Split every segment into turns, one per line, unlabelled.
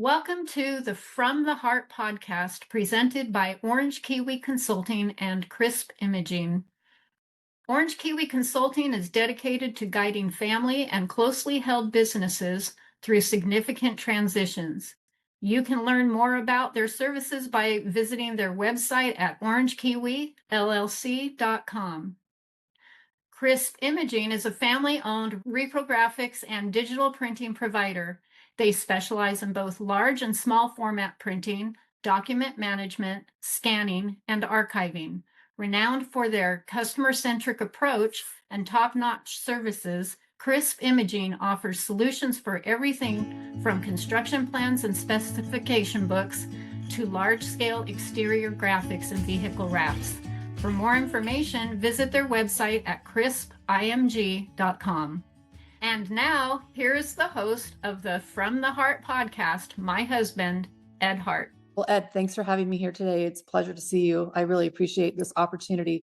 Welcome to the From the Heart podcast presented by Orange Kiwi Consulting and Crisp Imaging. Orange Kiwi Consulting is dedicated to guiding family and closely held businesses through significant transitions. You can learn more about their services by visiting their website at orangekiwillc.com. Crisp Imaging is a family-owned reprographics and digital printing provider. They specialize in both large and small format printing, document management, scanning, and archiving. Renowned for their customer-centric approach and top-notch services, Crisp Imaging offers solutions for everything from construction plans and specification books to large-scale exterior graphics and vehicle wraps. For more information, visit their website at crispimg.com. And now, here is the host of the From the Heart podcast, my husband, Ed Hart.
Well, Ed, thanks for having me here today. It's a pleasure to see you. I really appreciate this opportunity.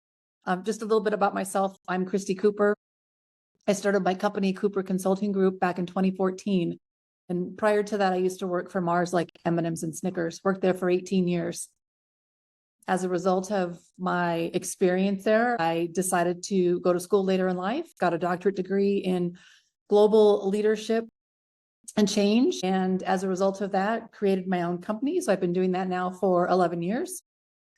Just a little bit about myself. I'm Christie Cooper. I started my company, Cooper Consulting Group, back in 2014. And prior to that, I used to work for Mars like M&Ms and Snickers, worked there for 18 years. As a result of my experience there, I decided to go to school later in life, got a doctorate degree in global leadership and change. And as a result of that, created my own company. So I've been doing that now for 11 years.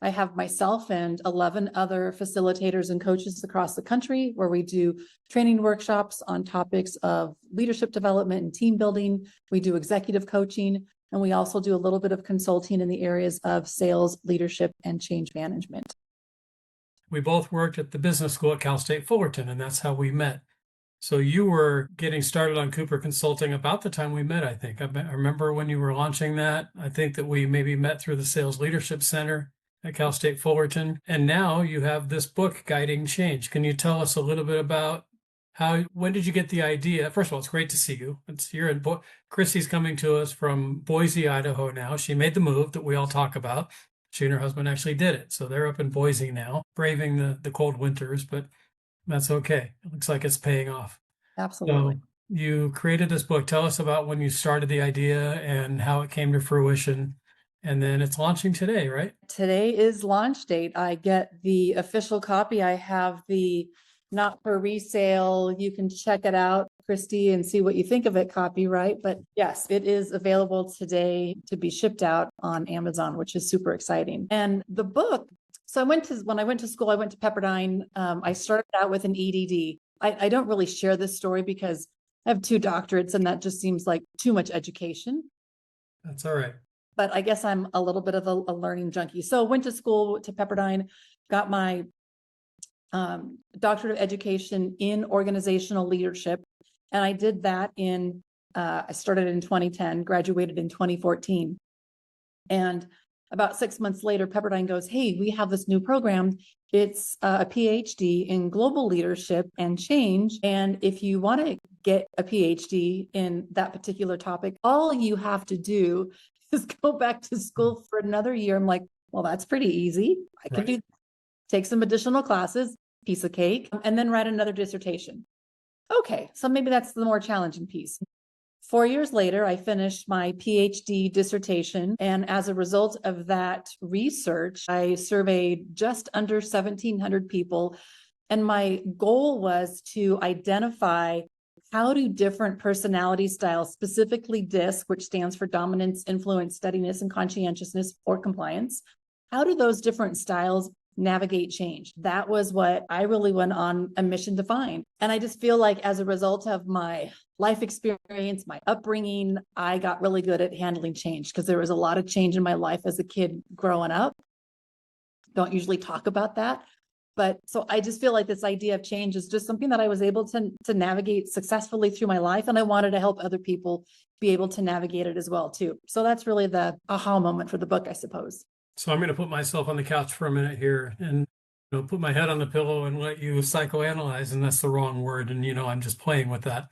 I have myself and 11 other facilitators and coaches across the country where we do training workshops on topics of leadership development and team building. We do executive coaching. And we also do a little bit of consulting in the areas of sales, leadership, and change management.
We both worked at the business school at Cal State Fullerton, and that's how we met. So you were getting started on Cooper Consulting about the time we met, I think. I remember when you were launching that. I think that we maybe met through the Sales Leadership Center at Cal State Fullerton. And now you have this book, Guiding Change. Can you tell us a little bit about when did you get the idea? First of all, it's great to see you. Christie's coming to us from Boise, Idaho now. She made the move that we all talk about. She and her husband actually did it. So they're up in Boise now, braving the cold winters, but that's okay. It looks like it's paying off.
Absolutely.
So you created this book. Tell us about when you started the idea and how it came to fruition. And then it's launching today, right?
Today is launch date. I get the official copy. I have the not for resale. You can check it out, Christy, and see what you think of it copyright. But yes, it is available today to be shipped out on Amazon, which is super exciting. And the book, so when I went to school, I went to Pepperdine. I started out with an EDD. I don't really share this story because I have 2 doctorates and that just seems like too much education.
That's all right.
But I guess I'm a little bit of a learning junkie. So went to school to Pepperdine, got my doctorate of education in organizational leadership. And I did that I started in 2010, graduated in 2014. And about 6 months later, Pepperdine goes, hey, we have this new program. It's a PhD in global leadership and change. And if you want to get a PhD in that particular topic, all you have to do is go back to school for another year. I'm like, well, that's pretty easy. I can do take some additional classes, piece of cake, and then write another dissertation. Okay, so maybe that's the more challenging piece. 4 years later, I finished my PhD dissertation. And as a result of that research, I surveyed just under 1,700 people. And my goal was to identify how do different personality styles, specifically DISC, which stands for dominance, influence, steadiness, and conscientiousness or compliance, how do those different styles navigate change? That was what I really went on a mission to find. And I just feel like as a result of my life experience, my upbringing, I got really good at handling change because there was a lot of change in my life as a kid growing up. Don't usually talk about that. But so I just feel like this idea of change is just something that I was able to navigate successfully through my life. And I wanted to help other people be able to navigate it as well, too. So that's really the aha moment for the book, I suppose.
So I'm going to put myself on the couch for a minute here and put my head on the pillow and let you psychoanalyze. And that's the wrong word. And, I'm just playing with that.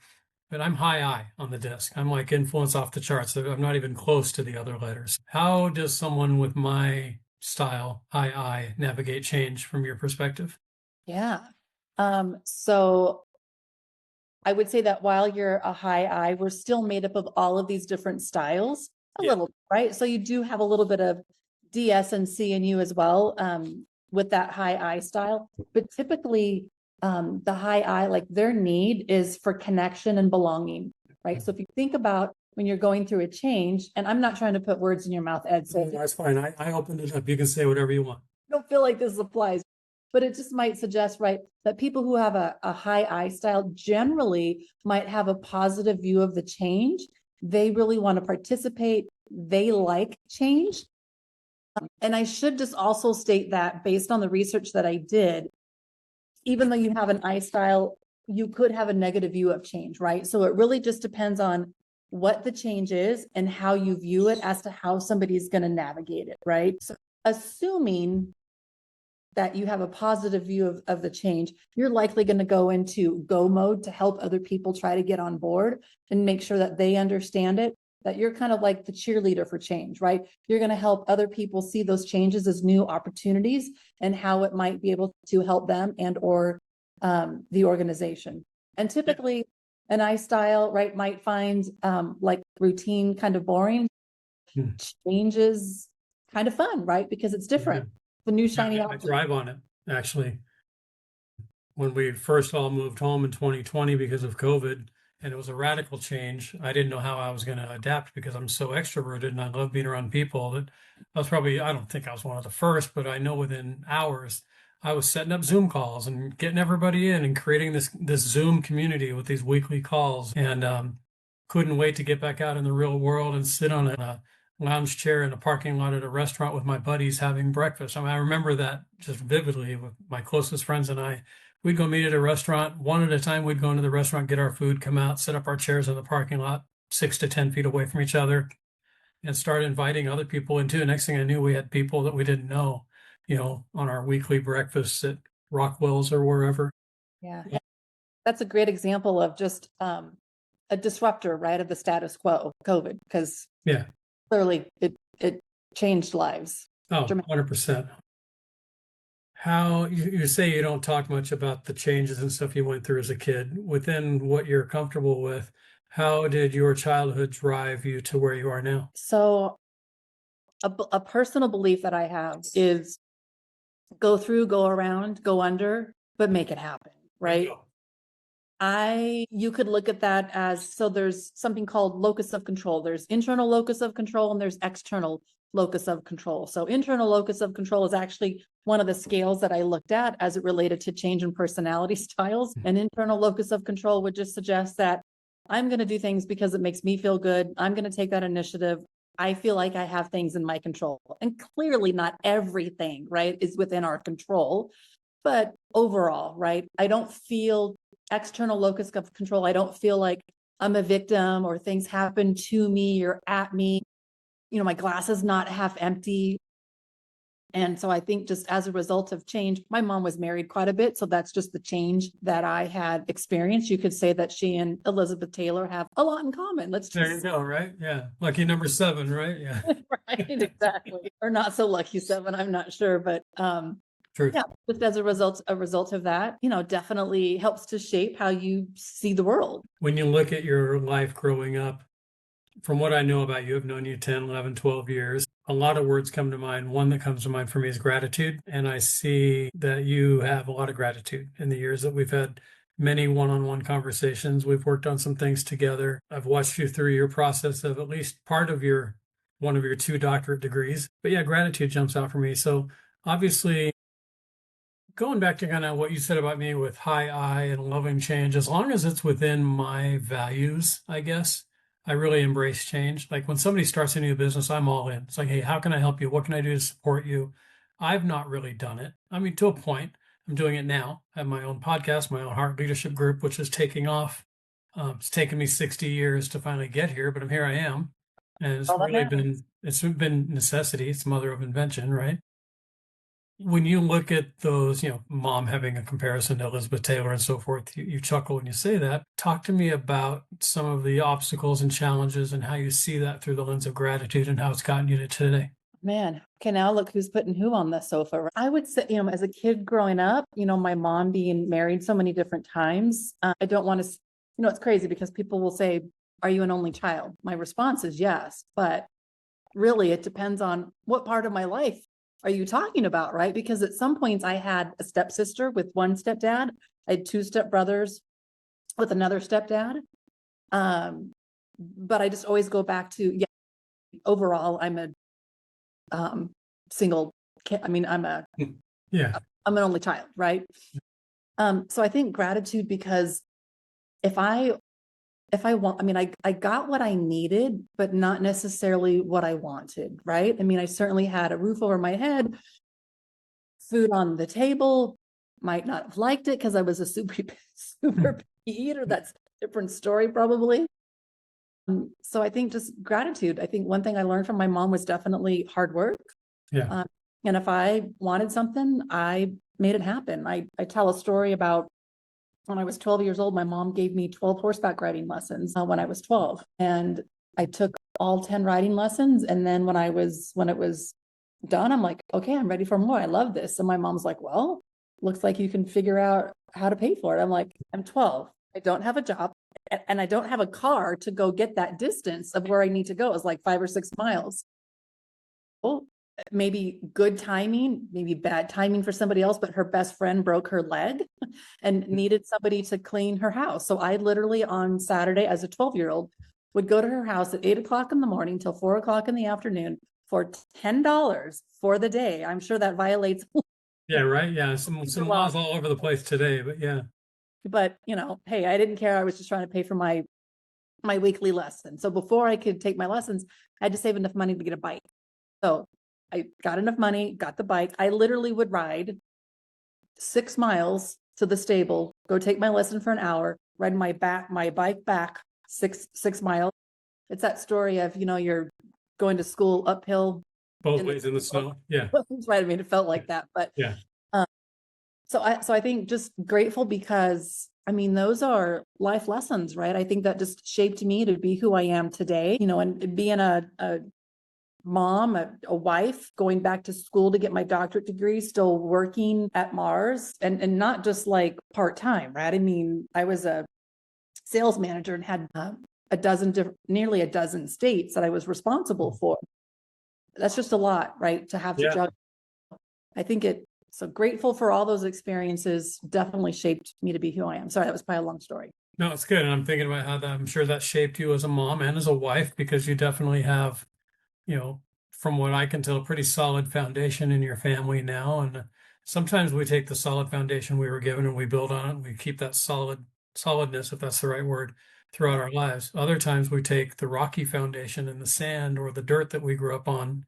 But I'm high I on the disc. I'm like influence off the charts. I'm not even close to the other letters. How does someone with my style, high I, navigate change from your perspective?
Yeah. So I would say that while you're a high I, we're still made up of all of these different styles. A
Yeah.
little, right? So you do have a little bit of DS and C in you as well, with that high I style. But typically, the high I, like their need is for connection and belonging, right? So if you think about when you're going through a change, and I'm not trying to put words in your mouth, Ed, so
That's fine. I opened it up. You can say whatever you want.
don't feel like this applies, but it just might suggest, right, that people who have a high I style generally might have a positive view of the change. They really want to participate. They like change. And I should just also state that based on the research that I did, even though you have an I style, you could have a negative view of change, right? So it really just depends on what the change is and how you view it as to how somebody's going to navigate it, right? So assuming that you have a positive view of the change, you're likely going to go into go mode to help other people try to get on board and make sure that they understand it, that you're kind of like the cheerleader for change, right? You're going to help other people see those changes as new opportunities and how it might be able to help them and or the organization. And typically an I style, right, might find like routine kind of boring. Change is kind of fun, right? Because it's different. The new shiny
I
object.
thrive on it, actually. When we first all moved home in 2020 because of COVID, and it was a radical change, I didn't know how I was going to adapt because I'm so extroverted and I love being around people that I was probably, I don't think I was one of the first, but I know within hours I was setting up Zoom calls and getting everybody in and creating this Zoom community with these weekly calls, and couldn't wait to get back out in the real world and sit on a lounge chair in a parking lot at a restaurant with my buddies having breakfast. I mean, I remember that just vividly with my closest friends and I. We'd go meet at a restaurant one at a time. We'd go into the restaurant, get our food, come out, set up our chairs in the parking lot, 6 to 10 feet away from each other, and start inviting other people in too. Next thing I knew, we had people that we didn't know, on our weekly breakfasts at Rockwell's or wherever.
Yeah. That's a great example of just a disruptor, right, of the status quo, COVID, because
Yeah.
clearly it changed lives.
Oh, 100%. How you say you don't talk much about the changes and stuff you went through as a kid. Within what you're comfortable with, how did your childhood drive you to where you are now?
So a personal belief that I have is go through, go around, go under, but make it happen, right? You could look at that as, so there's something called locus of control. There's internal locus of control and there's external locus of control. So internal locus of control is actually one of the scales that I looked at as it related to change in personality styles. And internal locus of control would just suggest that I'm going to do things because it makes me feel good. I'm going to take that initiative. I feel like I have things in my control. And clearly not everything, right, is within our control. But overall, right, I don't feel external locus of control. I don't feel like I'm a victim or things happen to me or at me. My glass is not half empty. And so I think just as a result of change, my mom was married quite a bit. So that's just the change that I had experienced. You could say that she and Elizabeth Taylor have a lot in common.
There you go, right? Yeah. Lucky number 7, right? Yeah.
Right, exactly. Or not so lucky 7, I'm not sure. But
True.
yeah, just as a result of that, definitely helps to shape how you see the world.
When you look at your life growing up, from what I know about you, I've known you 10, 11, 12 years. A lot of words come to mind. One that comes to mind for me is gratitude. And I see that you have a lot of gratitude in the years that we've had many one-on-one conversations. We've worked on some things together. I've watched you through your process of at least part of one of your 2 doctorate degrees. But yeah, gratitude jumps out for me. So obviously, going back to kind of what you said about me with high I and loving change, as long as it's within my values, I guess, I really embrace change. Like when somebody starts a new business, I'm all in. It's like, hey, how can I help you? What can I do to support you? I've not really done it. I mean, to a point, I'm doing it now. I have my own podcast, my own heart leadership group, which is taking off. It's taken me 60 years to finally get here, but here I am. And it's been necessity. It's mother of invention, right? When you look at those, mom having a comparison to Elizabeth Taylor and so forth, you chuckle when you say that. Talk to me about some of the obstacles and challenges and how you see that through the lens of gratitude and how it's gotten you to today.
Man, okay, now look who's putting who on the sofa. I would say, as a kid growing up, my mom being married so many different times, I don't want to, it's crazy because people will say, are you an only child? My response is yes, but really, it depends on what part of my life are you talking about, right? Because at some points I had a stepsister with one stepdad. I had two stepbrothers with another stepdad. But I just always go back to, yeah, overall, I'm a single kid. I mean,
Yeah.
I'm an only child, right? So I think gratitude, because if I want, I mean, I got what I needed, but not necessarily what I wanted, right? I mean, I certainly had a roof over my head, food on the table, might not have liked it because I was a super picky eater. That's a different story, probably. So I think just gratitude. I think one thing I learned from my mom was definitely hard work.
Yeah.
And if I wanted something, I made it happen. I tell a story about when I was 12 years old, my mom gave me 12 horseback riding lessons when I was 12. And I took all 10 riding lessons. And then when it was done, I'm like, okay, I'm ready for more. I love this. And my mom's like, well, looks like you can figure out how to pay for it. I'm like, I'm 12. I don't have a job and I don't have a car to go get that distance of where I need to go. It's like 5 or 6 miles. Well, maybe good timing, maybe bad timing for somebody else, but her best friend broke her leg and needed somebody to clean her house. So I literally on Saturday as a 12-year-old would go to her house at 8 o'clock in the morning till 4 o'clock in the afternoon for $10 for the day. I'm sure that violates.
Yeah. Right. Yeah. Some laws all over the place today, but yeah.
But hey, I didn't care. I was just trying to pay for my weekly lesson. So before I could take my lessons, I had to save enough money to get a bike. So I got enough money, got the bike. I literally would ride 6 miles to the stable, go take my lesson for an hour, ride my bike back six miles. It's that story of, you're going to school uphill.
Both ways in the snow. Yeah.
Right. I mean, it felt like that, but
yeah.
So I think just grateful because, I mean, those are life lessons, right? I think that just shaped me to be who I am today, and being a mom, a wife, going back to school to get my doctorate degree, still working at Mars and not just like part-time, right? I mean, I was a sales manager and had nearly a dozen states that I was responsible for. That's just a lot, right? To have to juggle. I think so grateful for all those experiences definitely shaped me to be who I am. Sorry, that was probably a long story.
No, it's good. And I'm thinking about how I'm sure that shaped you as a mom and as a wife, because you definitely have, from what I can tell, a pretty solid foundation in your family now. And sometimes we take the solid foundation we were given and we build on it. And we keep that solidness, if that's the right word, throughout our lives. Other times we take the rocky foundation and the sand or the dirt that we grew up on,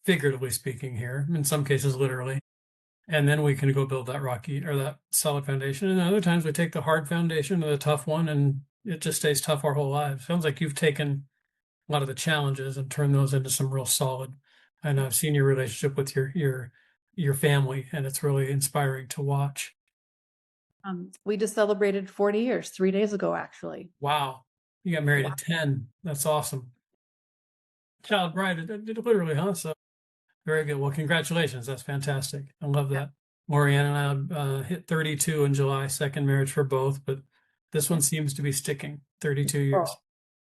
figuratively speaking here, in some cases, literally. And then we can go build that rocky or that solid foundation. And other times we take the hard foundation or the tough one and it just stays tough our whole lives. Sounds like you've taken a lot of the challenges and turned those into some real solid. And I've seen your relationship with your family, and it's really inspiring to watch.
We just celebrated 40 years 3 days ago, actually.
Wow. You got married at 10. That's awesome. Child bride, literally, huh? So very good. Well, congratulations. That's fantastic. I love that. Maureen and I hit 32 in July, second marriage for both, but this one seems to be sticking. 32 years.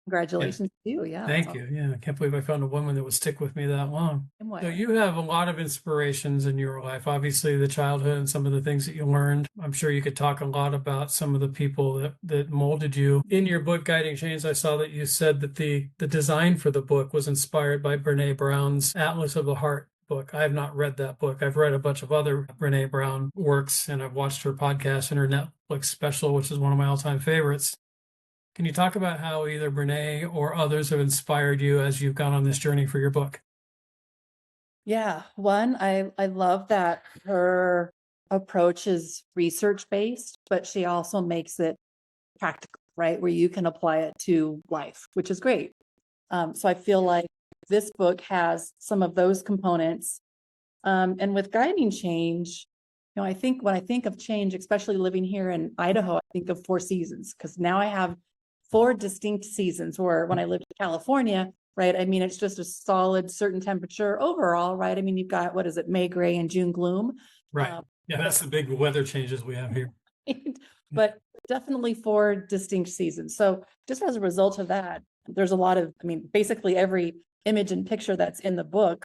Congratulations to you. Yeah.
Thank you. Yeah. I can't believe I found a woman that would stick with me that long. So you have a lot of inspirations in your life, obviously the childhood and some of the things that you learned. I'm sure you could talk a lot about some of the people that molded you. In your book, Guiding Chains, I saw that you said that the design for the book was inspired by Brene Brown's Atlas of the Heart book. I have not read that book. I've read a bunch of other Brene Brown works, and I've watched her podcast and her Netflix special, which is one of my all-time favorites. Can you talk about how either Brene or others have inspired you as you've gone on this journey for your book?
Yeah. One, I love that her approach is research-based, but she also makes it practical, right? Where you can apply it to life, which is great. So I feel like this book has some of those components. And with Guiding Change, I think when I think of change, especially living here in Idaho, I think of 4 seasons, because now I have 4 distinct seasons, where when I lived in California, right? I mean, it's just a solid certain temperature overall, right? I mean, you've got, what is it, May gray and June gloom.
Right. Yeah, that's the big weather changes we have here.
But definitely 4 distinct seasons. So just as a result of that, there's a lot of, I mean, basically every image and picture that's in the book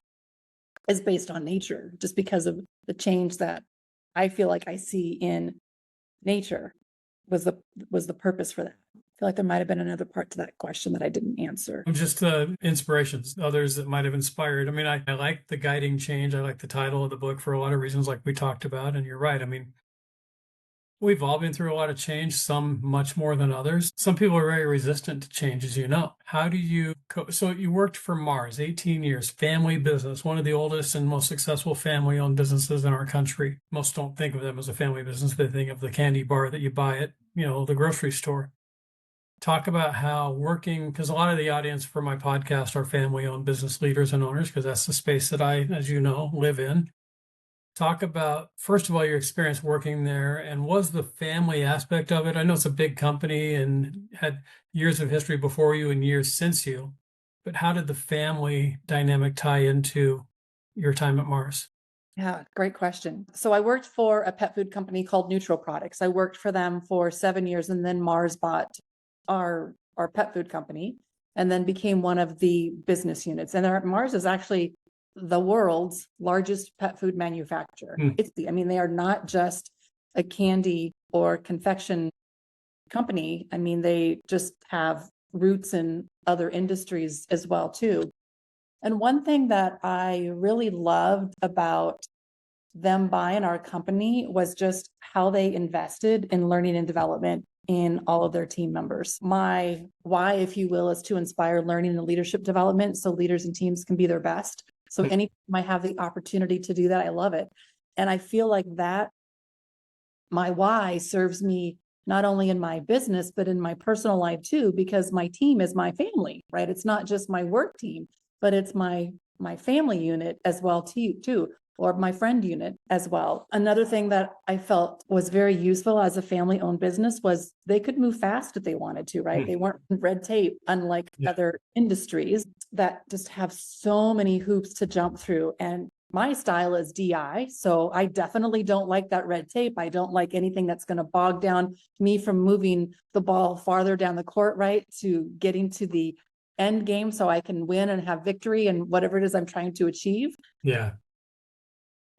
is based on nature, just because of the change that I feel like I see in nature was the purpose for that. I feel like there might have been another part to that question that I didn't answer.
Just inspirations, others that might have inspired. I mean, I like the guiding change. I like the title of the book for a lot of reasons, like we talked about. And you're right. I mean, we've all been through a lot of change, some much more than others. Some people are very resistant to change, as you know. How do you so you worked for Mars, 18 years, family business, one of the oldest and most successful family-owned businesses in our country. Most don't think of them as a family business. They think of the candy bar that you buy at, the grocery store. Talk about how working, because a lot of the audience for my podcast are family-owned business leaders and owners, because that's the space that I, as you know, live in. Talk about, first of all, your experience working there, and was the family aspect of it? I know it's a big company and had years of history before you and years since you, but how did the family dynamic tie into your time at Mars?
Yeah, great question. So I worked for a pet food company called Neutral Products. I worked for them for 7 years, and then Mars bought our pet food company and then became one of the business units. And Mars is actually the world's largest pet food manufacturer. They are not just a candy or confection company. I mean, they just have roots in other industries as well too. And one thing that I really loved about them buying our company was just how they invested in learning and development in all of their team members. My why, if you will, is to inspire learning and leadership development so leaders and teams can be their best. So anytime I have the opportunity to do that, I love it. And I feel like that my why serves me not only in my business, but in my personal life too, because my team is my family, right? It's not just my work team, but it's my family unit as well too, or my friend unit as well. Another thing that I felt was very useful as a family-owned business was they could move fast if they wanted to, right? They weren't red tape, unlike other industries that just have so many hoops to jump through. And my style is DI, so I definitely don't like that red tape. I don't like anything that's going to bog down me from moving the ball farther down the court, right, to getting to the end game so I can win and have victory and whatever it is I'm trying to achieve.
Yeah.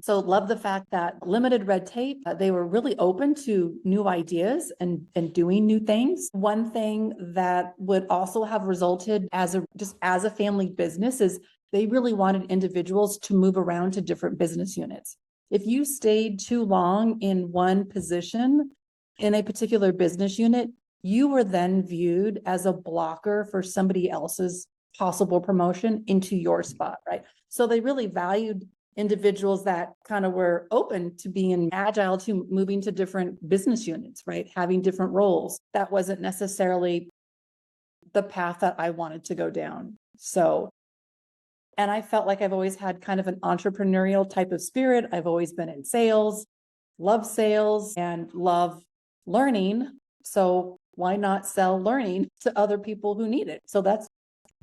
So love the fact that limited red tape, they were really open to new ideas and doing new things. One thing that would also have resulted as a family business is they really wanted individuals to move around to different business units. If you stayed too long in one position in a particular business unit, you were then viewed as a blocker for somebody else's possible promotion into your spot, right? So they really valued individuals that kind of were open to being agile to moving to different business units, right? Having different roles. That wasn't necessarily the path that I wanted to go down. And I felt like I've always had kind of an entrepreneurial type of spirit. I've always been in sales, and love learning. So why not sell learning to other people who need it? So that's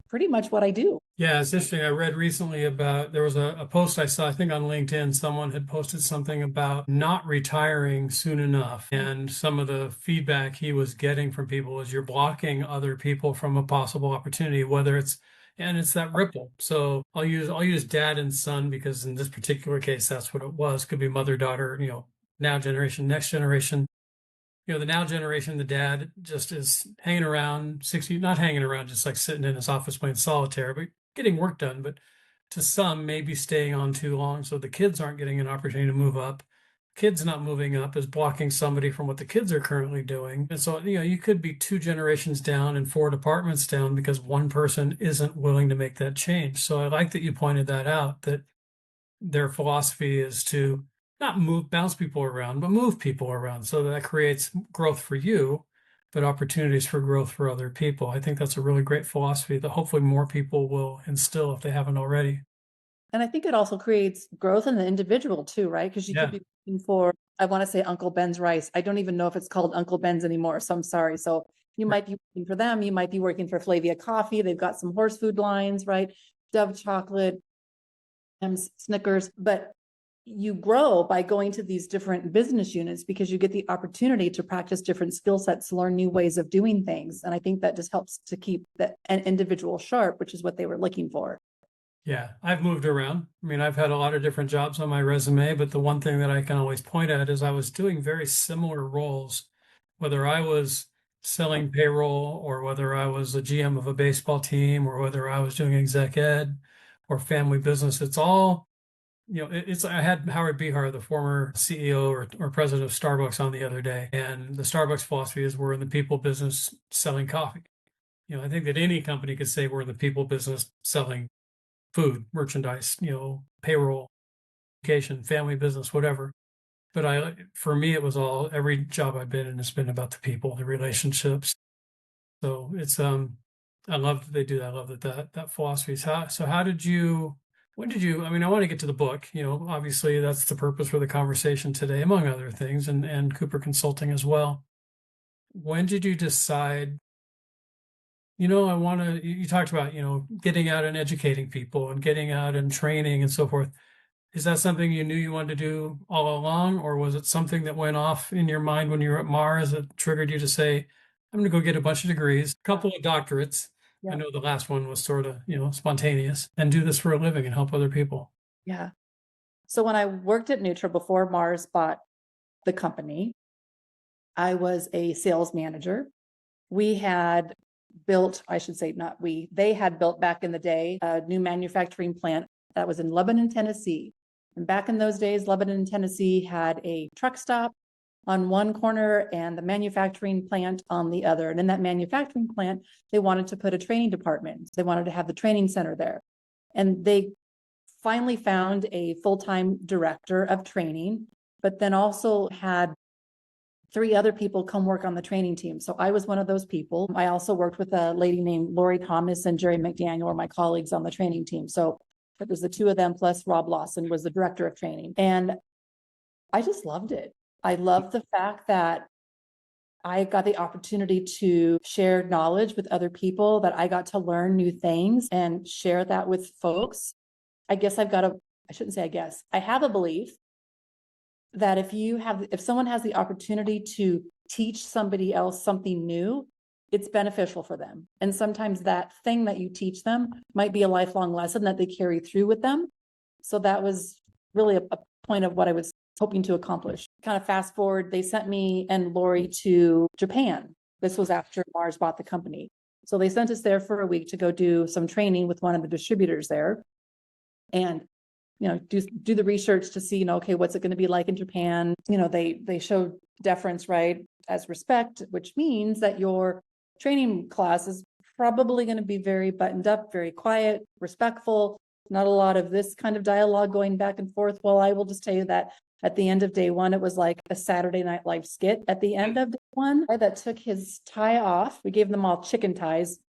pretty much what I do.
Yeah, it's interesting. I read recently about, there was a post I saw, I think on LinkedIn, someone had posted something about not retiring soon enough. And some of the feedback he was getting from people was you're blocking other people from a possible opportunity, and it's that ripple. So I'll use dad and son because in this particular case, that's what it was. Could be mother, daughter, now generation, next generation. The now generation, the dad just is hanging around, 60, not hanging around, just like sitting in his office playing solitaire, but getting work done. But to some, maybe staying on too long. So the kids aren't getting an opportunity to move up. Kids not moving up is blocking somebody from what the kids are currently doing. And so, you could be 2 generations down and 4 departments down because one person isn't willing to make that change. So I like that you pointed that out, that their philosophy is to not bounce people around, but move people around. So that creates growth for you, but opportunities for growth for other people. I think that's a really great philosophy that hopefully more people will instill if they haven't already.
And I think it also creates growth in the individual too, right? Because you could be looking for, I want to say Uncle Ben's rice. I don't even know if it's called Uncle Ben's anymore. So I'm sorry. So you might be working for them. You might be working for Flavia Coffee. They've got some horse food lines, right? Dove chocolate, Snickers, but you grow by going to these different business units because you get the opportunity to practice different skill sets, learn new ways of doing things. And I think that just helps to keep an individual sharp, which is what they were looking for.
Yeah, I've moved around. I mean, I've had a lot of different jobs on my resume, but the one thing that I can always point at is I was doing very similar roles, whether I was selling payroll or whether I was a GM of a baseball team or whether I was doing exec ed or family business. It's all, it's I had Howard Behar, the former CEO or president of Starbucks, on the other day, and the Starbucks philosophy is we're in the people business selling coffee. I think that any company could say we're in the people business selling food, merchandise, payroll, education, family business, whatever. But for me, it was all every job I've been in has been about the people, the relationships. So I love that they do that. I love that philosophy is how did you, when did you, I mean, I want to get to the book, obviously that's the purpose for the conversation today, among other things, and Cooper Consulting as well. When did you decide, I want to, you talked about, getting out and educating people and getting out and training and so forth. Is that something you knew you wanted to do all along, or was it something that went off in your mind when you were at Mars that triggered you to say, I'm going to go get a bunch of degrees, a couple of doctorates? I
Yeah.
know the last one was sort of, spontaneous, and do this for a living and help other people.
Yeah. So when I worked at Nutra before Mars bought the company, I was a sales manager. We had built, I should say, not we, they had built back in the day, a new manufacturing plant that was in Lebanon, Tennessee. And back in those days, Lebanon, Tennessee had a truck stop on one corner and the manufacturing plant on the other. And in that manufacturing plant, they wanted to put a training department. They wanted to have the training center there. And they finally found a full-time director of training, but then also had 3 other people come work on the training team. So I was one of those people. I also worked with a lady named Lori Thomas and Jerry McDaniel were my colleagues on the training team. So it was the 2 of them plus Rob Lawson was the director of training. And I just loved it. I loved the fact that I got the opportunity to share knowledge with other people, that I got to learn new things and share that with folks. I shouldn't say I guess, I have a belief that if someone has the opportunity to teach somebody else something new, it's beneficial for them. And sometimes that thing that you teach them might be a lifelong lesson that they carry through with them. So that was really a point of what I was hoping to accomplish. Kind of fast forward, they sent me and Lori to Japan. This was after Mars bought the company. So they sent us there for a week to go do some training with one of the distributors there. And do the research to see, okay, what's it going to be like in Japan? They show deference, right, as respect, which means that your training class is probably going to be very buttoned up, very quiet, respectful, not a lot of this kind of dialogue going back and forth. Well, I will just tell you that at the end of day 1, it was like a Saturday Night Live skit. At the end of day 1, that took his tie off. We gave them all chicken ties.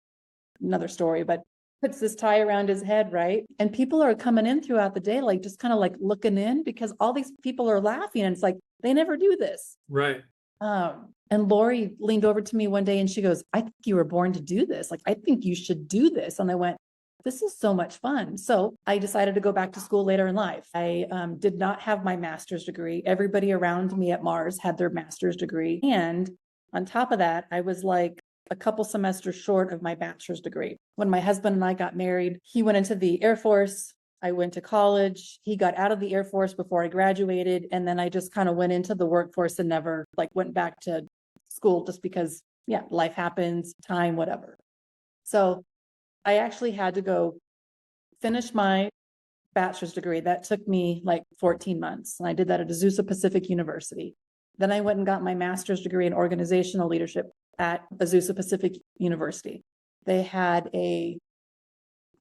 Another story, but puts this tie around his head, right? And people are coming in throughout the day, like just kind of like looking in because all these people are laughing and it's like, they never do this.
Right.
And Lori leaned over to me one day and she goes, I think you were born to do this. Like, I think you should do this. And I went, this is so much fun. So I decided to go back to school later in life. I did not have my master's degree. Everybody around me at Mars had their master's degree. And on top of that, I was like a couple semesters short of my bachelor's degree. When my husband and I got married, he went into the Air Force. I went to college. He got out of the Air Force before I graduated. And then I just kind of went into the workforce and never went back to school just because, life happens, time, whatever. So I actually had to go finish my bachelor's degree. That took me 14 months. And I did that at Azusa Pacific University. Then I went and got my master's degree in organizational leadership at Azusa Pacific University. They had a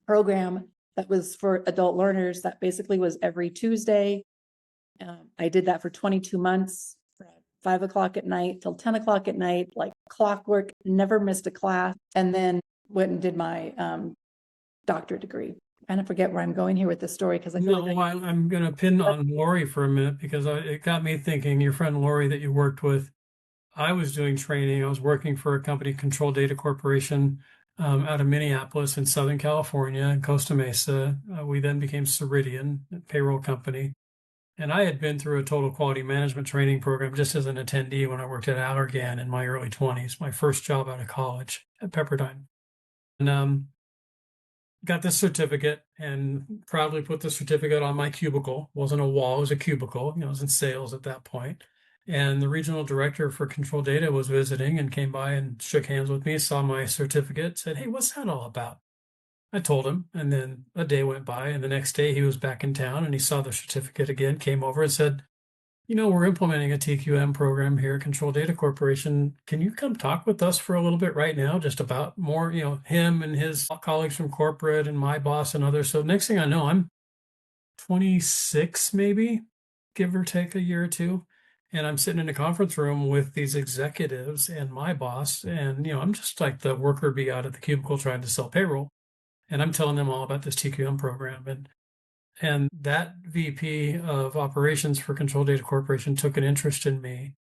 program that was for adult learners that basically was every Tuesday. I did that for 22 months, 5 o'clock at night till 10 o'clock at night, like clockwork, never missed a class. And then went and did my doctorate degree. I kind of forget where I'm going here with this story because I feel
I'm going to pin on Lori for a minute because it got me thinking. Your friend Lori that you worked with, I was doing training. I was working for a company, Control Data Corporation, out of Minneapolis in Southern California and Costa Mesa. We then became Ceridian, a payroll company. And I had been through a total quality management training program just as an attendee when I worked at Allergan in my early 20s, my first job out of college at Pepperdine. And got this certificate and proudly put the certificate on my cubicle. It wasn't a wall, it was a cubicle. I was in sales at that point. And the regional director for control data was visiting and came by and shook hands with me, saw my certificate, said, "Hey, what's that all about?" I told him, and then a day went by, and the next day he was back in town and he saw the certificate again, came over and said, "We're implementing a TQM program here at Control Data Corporation. Can you come talk with us for a little bit right now, just about more, him and his colleagues from corporate and my boss and others." So next thing I know, I'm 26, maybe, give or take a year or two. And I'm sitting in a conference room with these executives and my boss. And, I'm just like the worker bee out at the cubicle trying to sell payroll. And I'm telling them all about this TQM program. And that VP of operations for Control Data Corporation took an interest in me,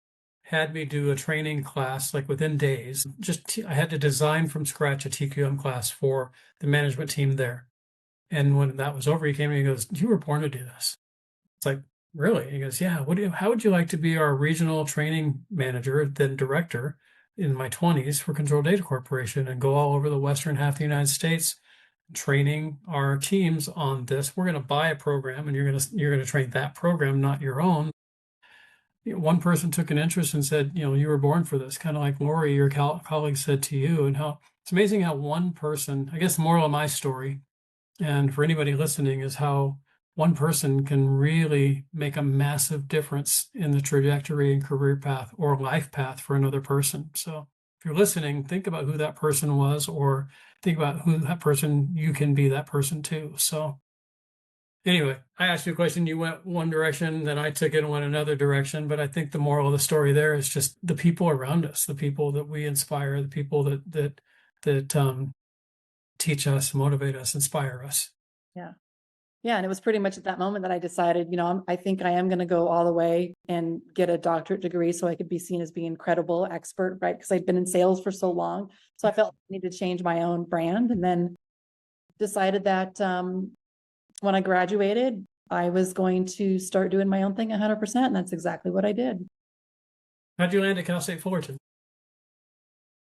had me do a training class like within days. I had to design from scratch a TQM class for the management team there. And when that was over, he came to me and he goes, "You were born to do this." It's like, "Really?" He goes, "Yeah. How would you like to be our regional training manager, then director in my 20s for Control Data Corporation and go all over the western half of the United States training our teams on this? We're going to buy a program and you're going to train that program, not your own." One person took an interest and said, "You were born for this," kind of like Lori, your colleague, said to you. And how it's amazing how one person, I guess the moral of my story, and for anybody listening, is how one person can really make a massive difference in the trajectory and career path or life path for another person. So if you're listening, think about who that person was, or think about who that person, you can be that person too. So anyway, I asked you a question, you went one direction, then I took it and went another direction. But I think the moral of the story there is just the people around us, the people that we inspire, the people that teach us, motivate us, inspire us.
Yeah. Yeah. And it was pretty much at that moment that I decided, I think I am going to go all the way and get a doctorate degree so I could be seen as being credible, expert, right? Because I'd been in sales for so long. So I felt I needed to change my own brand, and then decided that when I graduated, I was going to start doing my own thing 100%. And that's exactly what I did.
How'd you land at Cal State Fullerton?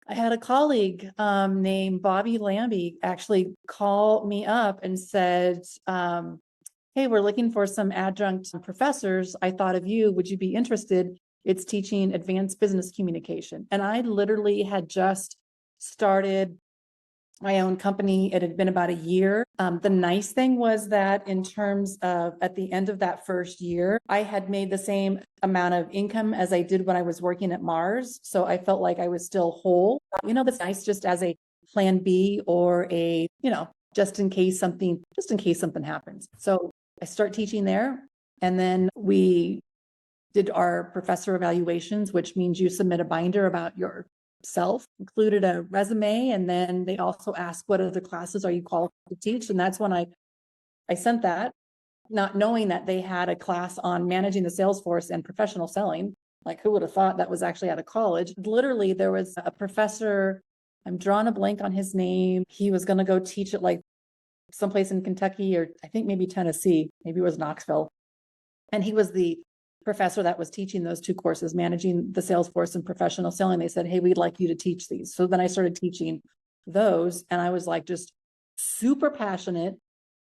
I had a colleague named Bobby Lambie actually call me up and said, "Hey, we're looking for some adjunct professors. I thought of you. Would you be interested? It's teaching advanced business communication." And I literally had just started my own company. It had been about a year. The nice thing was that in terms of at the end of that first year, I had made the same amount of income as I did when I was working at Mars. So I felt like I was still whole. That's nice just as a plan B, or a, just in case something happens. So I start teaching there. And then we did our professor evaluations, which means you submit a binder about yourself, included a resume, and then they also ask, what other classes are you qualified to teach? And that's when I sent that, not knowing that they had a class on managing the sales force and professional selling. Like, who would have thought that was actually out of college? Literally, there was a professor, I'm drawing a blank on his name. He was going to go teach at like someplace in Kentucky, or I think maybe Tennessee, maybe it was Knoxville. And he was the professor that was teaching those two courses, managing the sales force and professional selling. They said, "Hey, we'd like you to teach these." So then I started teaching those, and I was like, just super passionate.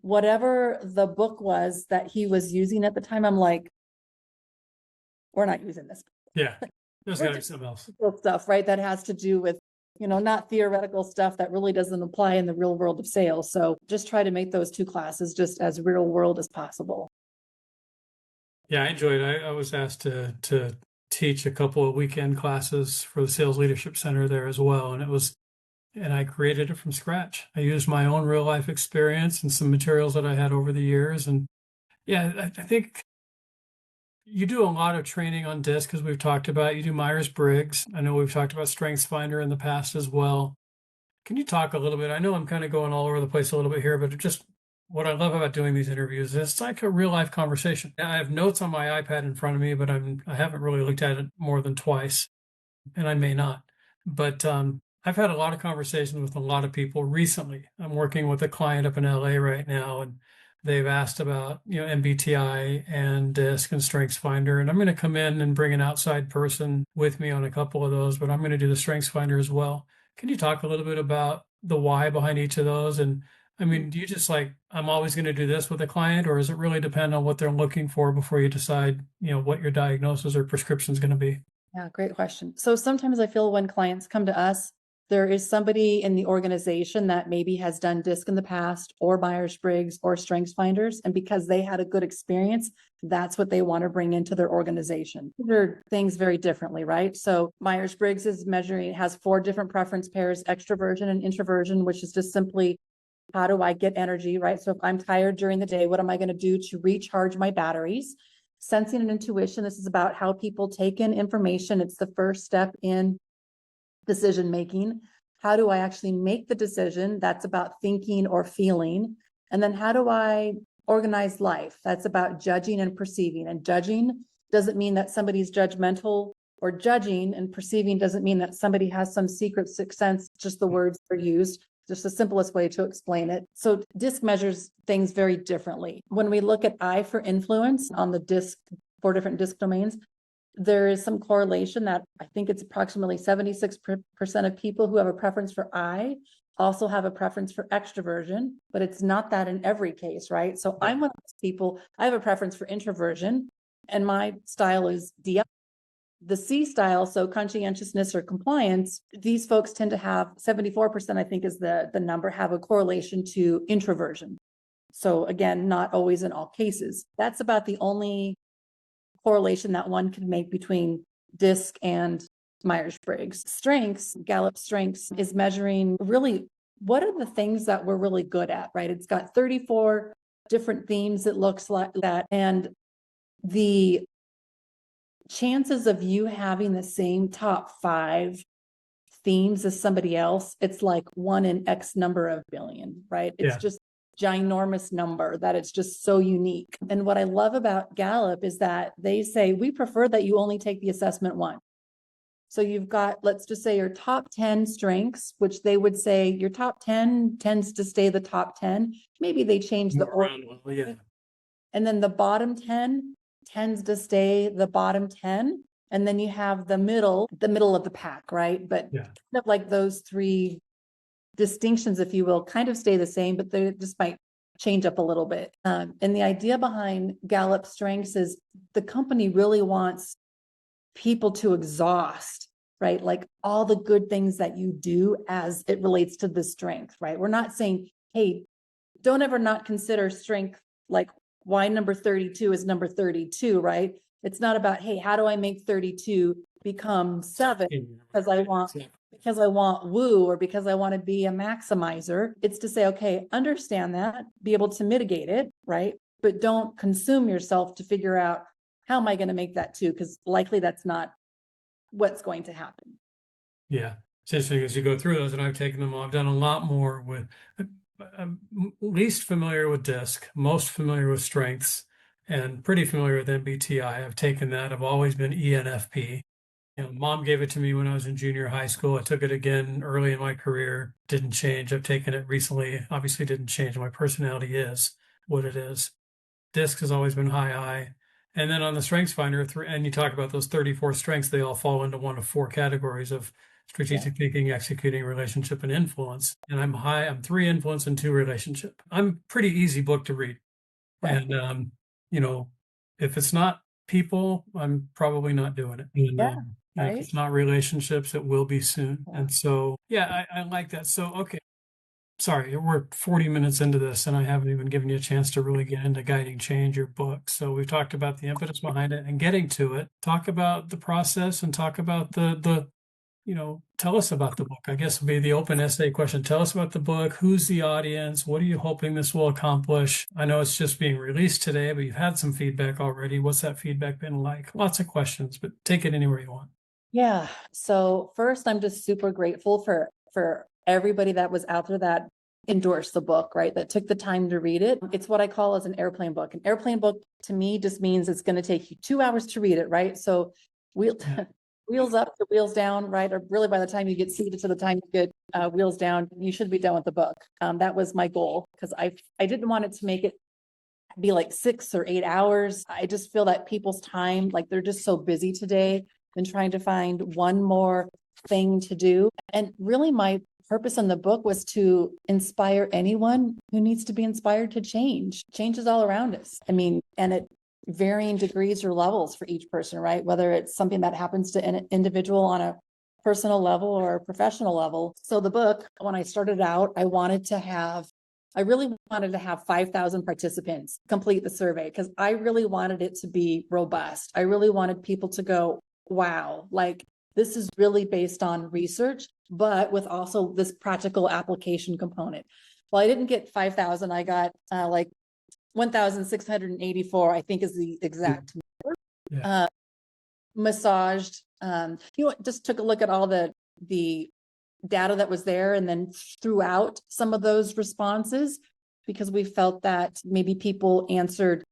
Whatever the book was that he was using at the time, I'm like, we're not using this.
Yeah, there's got to be something else.
Stuff, right? That has to do with, not theoretical stuff that really doesn't apply in the real world of sales. So just try to make those two classes just as real world as possible.
Yeah, I enjoyed it. I was asked to teach a couple of weekend classes for the Sales Leadership Center there as well. And I created it from scratch. I used my own real life experience and some materials that I had over the years. And yeah, I think you do a lot of training on DISC, because we've talked about, you do Myers-Briggs. I know we've talked about StrengthsFinder in the past as well. Can you talk a little bit? I know I'm kind of going all over the place a little bit here, but just what I love about doing these interviews is it's like a real life conversation. I have notes on my iPad in front of me, but I haven't really looked at it more than twice, and I may not. But I've had a lot of conversations with a lot of people recently. I'm working with a client up in LA right now, and they've asked about, MBTI and DISC and StrengthsFinder, and I'm going to come in and bring an outside person with me on a couple of those, but I'm going to do the StrengthsFinder as well. Can you talk a little bit about the why behind each of those, and I mean, do you just like, I'm always going to do this with a client, or does it really depend on what they're looking for before you decide, what your diagnosis or prescription is going to be?
Yeah, great question. So sometimes I feel when clients come to us, there is somebody in the organization that maybe has done DISC in the past, or Myers-Briggs, or Strengths Finders. And because they had a good experience, that's what they want to bring into their organization. They're things very differently, right? So Myers-Briggs is measuring, has 4 different preference pairs: extroversion and introversion, which is just simply, how do I get energy, right? So if I'm tired during the day, what am I going to do to recharge my batteries? Sensing and intuition, this is about how people take in information. It's the first step in decision making. How do I actually make the decision? That's about thinking or feeling. And then how do I organize life? That's about judging and perceiving. And judging doesn't mean that somebody's judgmental, or judging and perceiving doesn't mean that somebody has some secret sixth sense, just the words are used. Just the simplest way to explain it. So DISC measures things very differently. When we look at I for influence on the DISC, 4 different DISC domains, there is some correlation that I think it's approximately 76% of people who have a preference for I also have a preference for extroversion, but it's not that in every case, right? So I'm one of those people, I have a preference for introversion, and my style is DI. The C style, so conscientiousness or compliance, these folks tend to have 74%, I think is the number, have a correlation to introversion. So again, not always in all cases. That's about the only correlation that one can make between DISC and Myers-Briggs. Strengths, Gallup Strengths, is measuring really what are the things that we're really good at, right? It's got 34 different themes, it looks like that. And the chances of you having the same top 5 themes as somebody else, it's like 1 in X number of billion, right? It's just ginormous number that it's just so unique. And what I love about Gallup is that they say, we prefer that you only take the assessment once. So you've got, let's just say, your top 10 strengths, which they would say your top 10 tends to stay the top 10. Maybe they change the order. And then the bottom 10 tends to stay the bottom 10. And then you have the middle of the pack, right? But kind of like those 3 distinctions, if you will, kind of stay the same, but they just might change up a little bit. And the idea behind Gallup Strengths is the company really wants people to exhaust, right? Like all the good things that you do as it relates to the strength, right? We're not saying, hey, don't ever not consider strength, like why number 32 is number 32, right? It's not about, hey, how do I make 32 become 7 because I want woo, or because I want to be a maximizer. It's to say, okay, understand that, be able to mitigate it, right? But don't consume yourself to figure out, how am I going to make that 2? Because likely that's not what's going to happen.
Yeah. It's interesting as you go through those, and I've taken them all. I've done a lot more with, I'm least familiar with DISC, most familiar with strengths, and pretty familiar with MBTI. I've taken that. I've always been ENFP. Mom gave it to me when I was in junior high school. I took it again early in my career. Didn't change. I've taken it recently. Obviously didn't change. My personality is what it is. DISC has always been high I. And then on the Strengths Finder, and you talk about those 34 strengths, they all fall into one of 4 categories of strategic thinking, executing, relationship, and influence. And I'm 3 influence and 2 relationship. I'm pretty easy book to read. Right. And, if it's not people, I'm probably not doing it. And,
Right.
if it's not relationships, it will be soon. Yeah. And so, I like that. So, okay. Sorry, we're 40 minutes into this and I haven't even given you a chance to really get into Guiding Change, your book. So we've talked about the impetus behind it and getting to it. Talk about the process and talk about tell us about the book. I guess would be the open essay question. Tell us about the book. Who's the audience? What are you hoping this will accomplish? I know it's just being released today, but you've had some feedback already. What's that feedback been like? Lots of questions, but take it anywhere you want.
Yeah. So first, I'm just super grateful for everybody that was out there that endorsed the book, right? That took the time to read it. It's what I call as an airplane book. An airplane book to me just means it's going to take you 2 hours to read it, right? So wheels up to wheels down, right? Or really by the time you get seated to the time you get wheels down, you should be done with the book. That was my goal, because I didn't want it to make it be like 6 or 8 hours. I just feel that people's time, like they're just so busy today and trying to find one more thing to do. And really my purpose in the book was to inspire anyone who needs to be inspired to change. Change is all around us. I mean, and at varying degrees or levels for each person, right? Whether it's something that happens to an individual on a personal level or a professional level. So the book, when I started out, I really wanted to have 5,000 participants complete the survey because I really wanted it to be robust. I really wanted people to go, wow, like this is really based on research, but with also this practical application component. Well, I didn't get 5,000. I got like 1,684, I think is the exact number.
Yeah.
Massaged, just took a look at all the data that was there and then threw out some of those responses because we felt that maybe people answered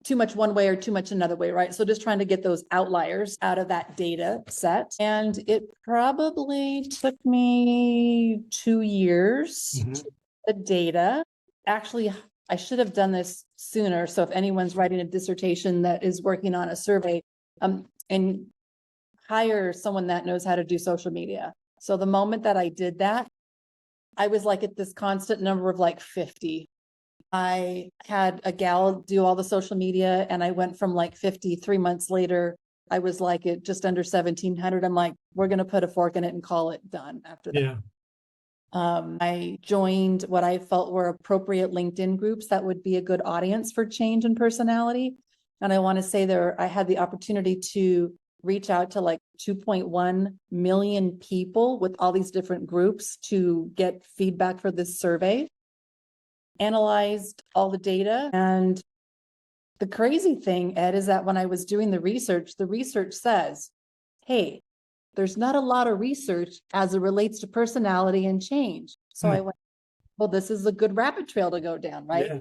too much one way or too much another way, right? So just trying to get those outliers out of that data set. And it probably took me 2 years to get the data. Actually, I should have done this sooner. So if anyone's writing a dissertation that is working on a survey, and hire someone that knows how to do social media. So the moment that I did that, I was like at this constant number of like 50. I had a gal do all the social media and I went from like 50. 3 months later, I was like at just under 1,700. I'm like, we're going to put a fork in it and call it done after that.
Yeah.
I joined what I felt were appropriate LinkedIn groups that would be a good audience for change and personality. And I want to say I had the opportunity to reach out to like 2.1 million people with all these different groups to get feedback for this survey, analyzed all the data. And the crazy thing, Ed, is that when I was doing the research says, hey, there's not a lot of research as it relates to personality and change. So I went, well, this is a good rabbit trail to go down, right?
Yeah.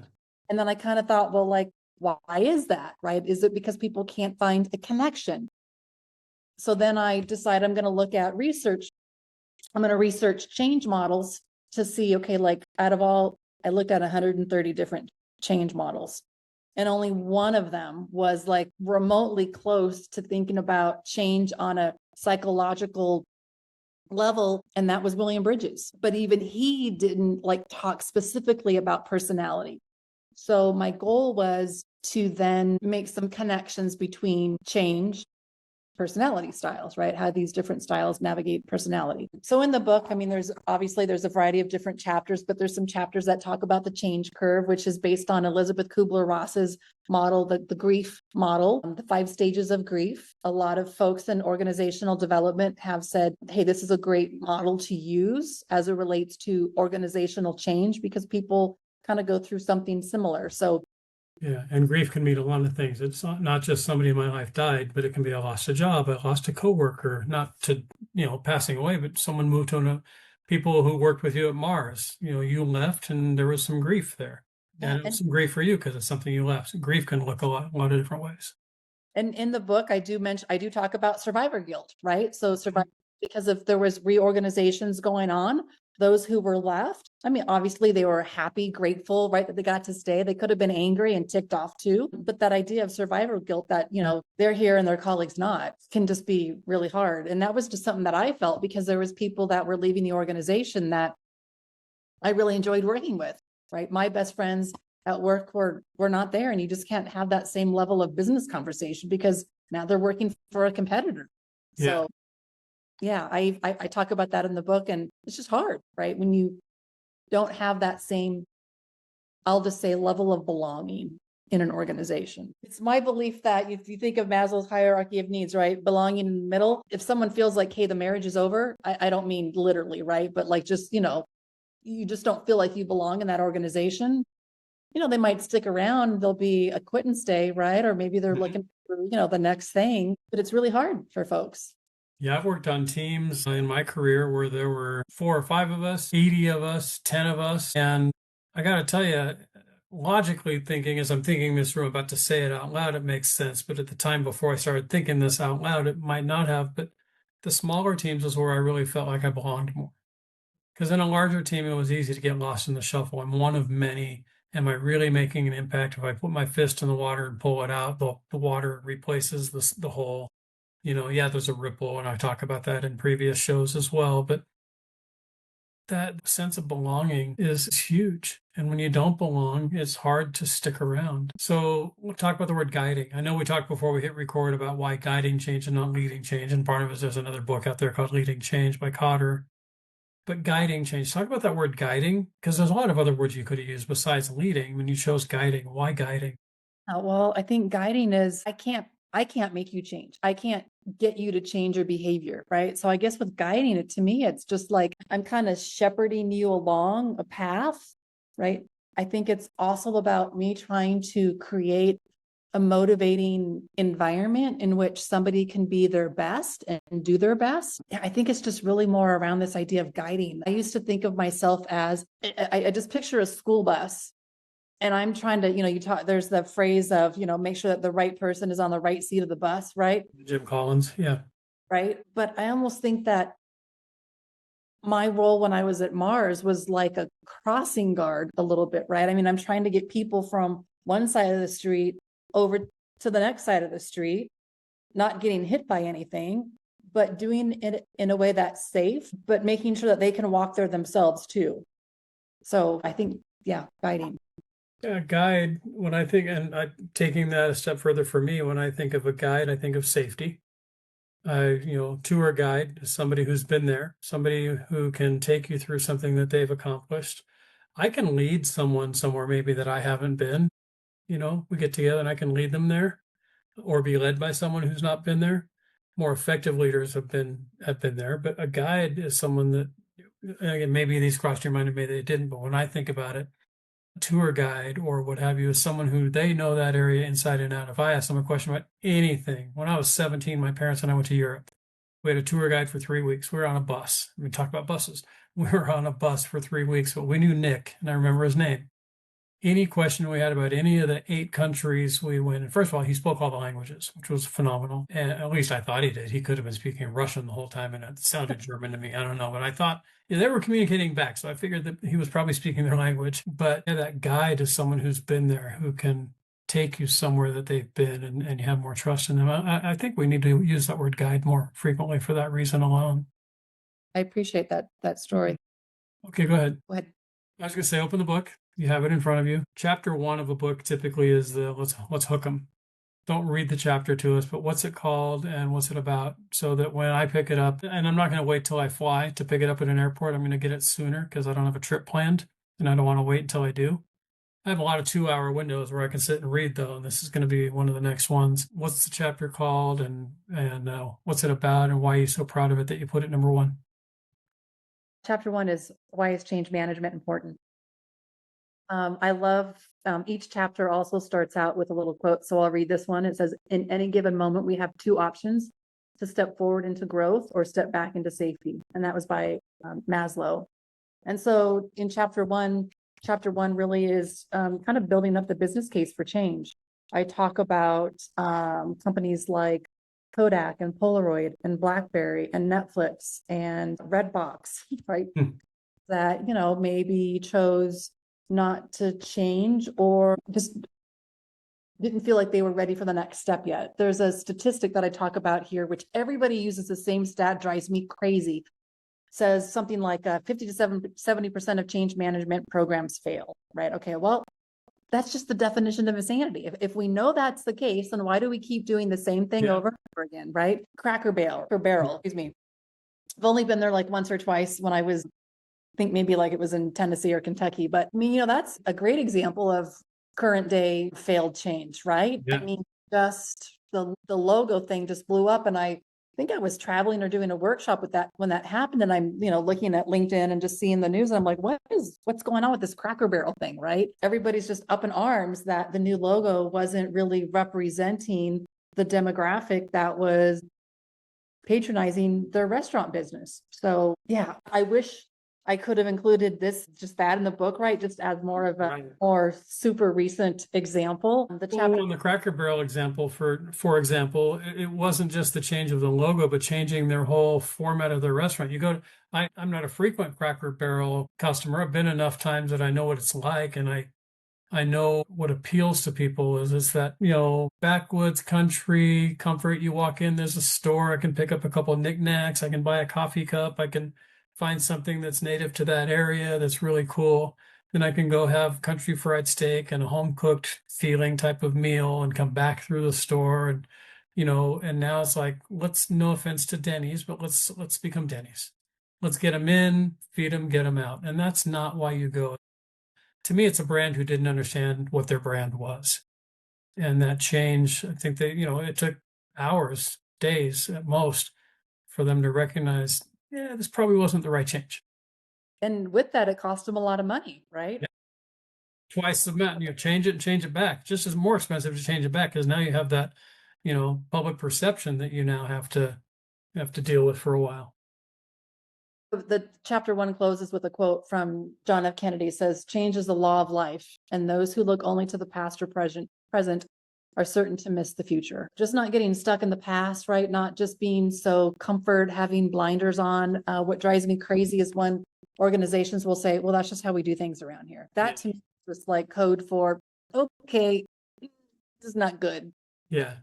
And then I kind of thought, well, like, why is that, right? Is it because people can't find a connection? So then I decided I'm going to look at research. I'm going to research change models to see, okay, like I looked at 130 different change models. And only one of them was like remotely close to thinking about change on a psychological level. And that was William Bridges. But even he didn't like talk specifically about personality. So my goal was to then make some connections between change, personality styles, right? How these different styles navigate personality. So in the book, I mean, there's a variety of different chapters, but there's some chapters that talk about the change curve, which is based on Elizabeth Kubler-Ross's model, the grief model, the 5 stages of grief. A lot of folks in organizational development have said, hey, this is a great model to use as it relates to organizational change because people kind of go through something similar. So
Yeah, and grief can mean a lot of things. It's not just somebody in my life died, but it can be I lost a job, I lost a coworker, not to, passing away, but someone moved to people who worked with you at Mars. You left and there was some grief there. And it was some grief for you because it's something you left. Grief can look a lot of different ways.
And in the book, I do talk about survivor guilt, right? So because if there was reorganizations going on, those who were left, I mean, obviously they were happy, grateful, right, that they got to stay. They could have been angry and ticked off too. But that idea of survivor guilt that, they're here and their colleagues not, can just be really hard. And that was just something that I felt because there was people that were leaving the organization that I really enjoyed working with, right? My best friends at work were not there, and you just can't have that same level of business conversation because now they're working for a competitor.
Yeah.
So yeah, I talk about that in the book, and it's just hard, right? When you don't have that same, I'll just say, level of belonging in an organization. It's my belief that if you think of Maslow's hierarchy of needs, right, belonging in the middle, if someone feels like, hey, the marriage is over, I don't mean literally, right? But like just, you just don't feel like you belong in that organization. They might stick around, there'll be a quit and stay, right? Or maybe they're looking for, the next thing, but it's really hard for folks.
Yeah, I've worked on teams in my career where there were 4 or 5 of us, 80 of us, 10 of us. And I got to tell you, logically thinking, as I'm thinking this through, about to say it out loud, it makes sense. But at the time before I started thinking this out loud, it might not have. But the smaller teams is where I really felt like I belonged more. Because in a larger team, it was easy to get lost in the shuffle. I'm one of many. Am I really making an impact? If I put my fist in the water and pull it out, the water replaces the hole. There's a ripple, and I talk about that in previous shows as well. But that sense of belonging is huge. And when you don't belong, it's hard to stick around. So we'll talk about the word guiding. I know we talked before we hit record about why guiding change and not leading change. And part of it is there's another book out there called Leading Change by Cotter. But guiding change. Talk about that word guiding, because there's a lot of other words you could have used besides leading when you chose guiding. Why guiding?
Well, I think guiding is, I can't make you change. I can't get you to change your behavior, right? So I guess with guiding it, to me, it's just like I'm kind of shepherding you along a path, right? I think it's also about me trying to create a motivating environment in which somebody can be their best and do their best. Yeah, I think it's just really more around this idea of guiding. I used to think of myself as, I just picture a school bus. And I'm trying to, you talk, there's the phrase of, make sure that the right person is on the right seat of the bus, right?
Jim Collins, yeah.
Right. But I almost think that my role when I was at Mars was like a crossing guard a little bit, right? I mean, I'm trying to get people from one side of the street over to the next side of the street, not getting hit by anything, but doing it in a way that's safe, but making sure that they can walk there themselves too. So I think, yeah, guiding.
A guide, when I think, and taking that a step further for me, when I think of a guide, I think of safety. Tour guide is somebody who's been there, somebody who can take you through something that they've accomplished. I can lead someone somewhere maybe that I haven't been. We get together and I can lead them there, or be led by someone who's not been there. More effective leaders have been there, but a guide is someone that, again, maybe these crossed your mind and maybe they didn't, but when I think about it, tour guide or what have you is someone who they know that area inside and out. If I ask them a question about anything, when I was 17, my parents and I went to Europe. We had a tour guide for 3 weeks. We were on a bus. We talk about buses. We were on a bus for 3 weeks, but we knew Nick, and I remember his name. Any question we had about any of the 8 countries we went in, first of all, he spoke all the languages, which was phenomenal. And at least I thought he did. He could have been speaking Russian the whole time, and it sounded German to me. I don't know, but I thought they were communicating back. So I figured that he was probably speaking their language. But that guide is someone who's been there, who can take you somewhere that they've been, and you have more trust in them. I think we need to use that word guide more frequently for that reason alone.
I appreciate that story.
Okay, go ahead.
Go ahead.
I was going to say, open the book. You have it in front of you. Chapter 1 of a book typically is the let's hook them. Don't read the chapter to us, but what's it called and what's it about? So that when I pick it up, and I'm not going to wait till I fly to pick it up at an airport, I'm going to get it sooner because I don't have a trip planned and I don't want to wait until I do. I have a lot of 2-hour windows where I can sit and read though, and this is going to be one of the next ones. What's the chapter called and what's it about and why are you so proud of it that you put it number 1?
Chapter 1 is why is change management important? I love each chapter also starts out with a little quote. So I'll read this one. It says, in any given moment, we have 2 options: to step forward into growth or step back into safety. And that was by Maslow. And so in chapter one really is kind of building up the business case for change. I talk about companies like Kodak and Polaroid and BlackBerry and Netflix and Redbox, right? That, maybe chose not to change or just didn't feel like they were ready for the next step yet. There's a statistic that I talk about here, which everybody uses the same stat, drives me crazy. Says something like 50 to 70% of change management programs fail, right? Okay, well, that's just the definition of insanity. If we know that's the case, then why do we keep doing the same thing over and over again, right? Cracker Barrel, excuse me. I've only been there like once or twice when I was, I think maybe like it was in Tennessee or Kentucky, but I mean, that's a great example of current day failed change, right?
Yeah.
I mean, just the logo thing just blew up, and I think I was traveling or doing a workshop with that when that happened, and I'm, looking at LinkedIn and just seeing the news, and I'm like, what's going on with this Cracker Barrel thing, right? Everybody's just up in arms that the new logo wasn't really representing the demographic that was patronizing their restaurant business. So yeah, I wish I could have included just that in the book, right? Just as more of a more super recent example. The chapter
on the Cracker Barrel example, for example, it wasn't just the change of the logo, but changing their whole format of their restaurant. You go to, I'm not a frequent Cracker Barrel customer. I've been enough times that I know what it's like, and I know what appeals to people is that, backwoods country comfort. You walk in, there's a store, I can pick up a couple of knickknacks, I can buy a coffee cup, I can find something that's native to that area that's really cool. Then I can go have country fried steak and a home cooked feeling type of meal and come back through the store and and now it's like, let's, no offense to Denny's, but let's become Denny's. Let's get them in, feed them, get them out. And that's not why you go. To me, it's a brand who didn't understand what their brand was. And that change, I think that, it took hours, days at most for them to recognize, yeah, this probably wasn't the right change.
And with that, it cost them a lot of money, right?
Yeah. Twice the amount, change it and change it back. Just as more expensive to change it back because now you have that, public perception that you now have to deal with for a while.
The chapter 1 closes with a quote from John F. Kennedy. Says, "Change is the law of life, and those who look only to the past or present are certain to miss the future." Just not getting stuck in the past, right? Not just being so comfort, having blinders on. What drives me crazy is when organizations will say, well, that's just how we do things around here. That to me is just like code for, okay, this is not good.
Yeah.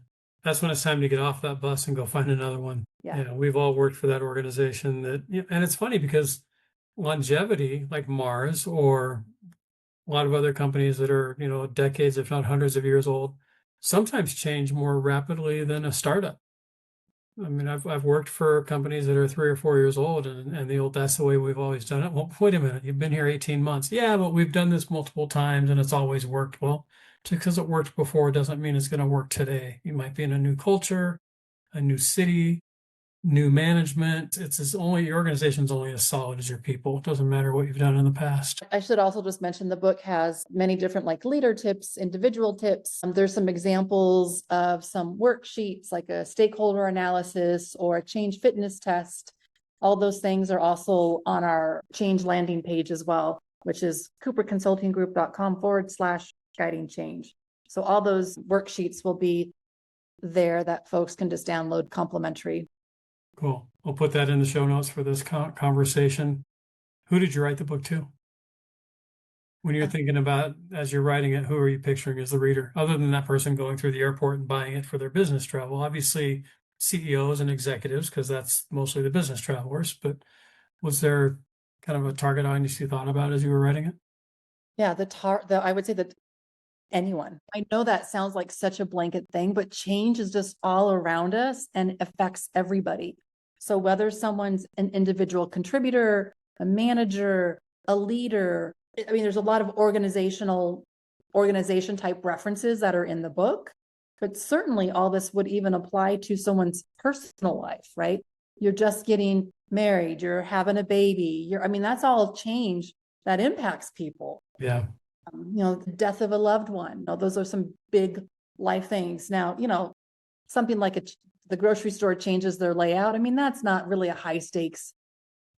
That's when it's time to get off that bus and go find another one.
Yeah.
We've all worked for that organization and it's funny because longevity, like Mars or a lot of other companies that are, decades, if not hundreds of years old, sometimes change more rapidly than a startup. I mean, I've worked for companies that are 3 or 4 years old and that's the way we've always done it. Well, wait a minute, you've been here 18 months. Yeah, but we've done this multiple times and it's always worked. Well, just because it worked before doesn't mean it's going to work today. You might be in a new culture, a new city, new management. Your organization's only as solid as your people. It doesn't matter what you've done in the past.
I should also just mention the book has many different like leader tips, individual tips. There's some examples of some worksheets like a stakeholder analysis or a change fitness test. All those things are also on our change landing page as well, which is cooperconsultinggroup.com/guiding change. So all those worksheets will be there that folks can just download complimentary.
Cool. I'll put that in the show notes for this conversation. Who did you write the book to? When you're thinking about, as you're writing it, who are you picturing as the reader? Other than that person going through the airport and buying it for their business travel. Obviously, CEOs and executives, because that's mostly the business travelers. But was there kind of a target audience you thought about as you were writing it?
Yeah, I would say that anyone. I know that sounds like such a blanket thing, but change is just all around us and affects everybody. So whether someone's an individual contributor, a manager, a leader, I mean, there's a lot of organization type references that are in the book, but certainly all this would even apply to someone's personal life, right? You're just getting married, you're having a baby, that's all change that impacts people.
Yeah.
The death of a loved one. Those are some big life things. Now, something like the grocery store changes their layout. That's not really a high stakes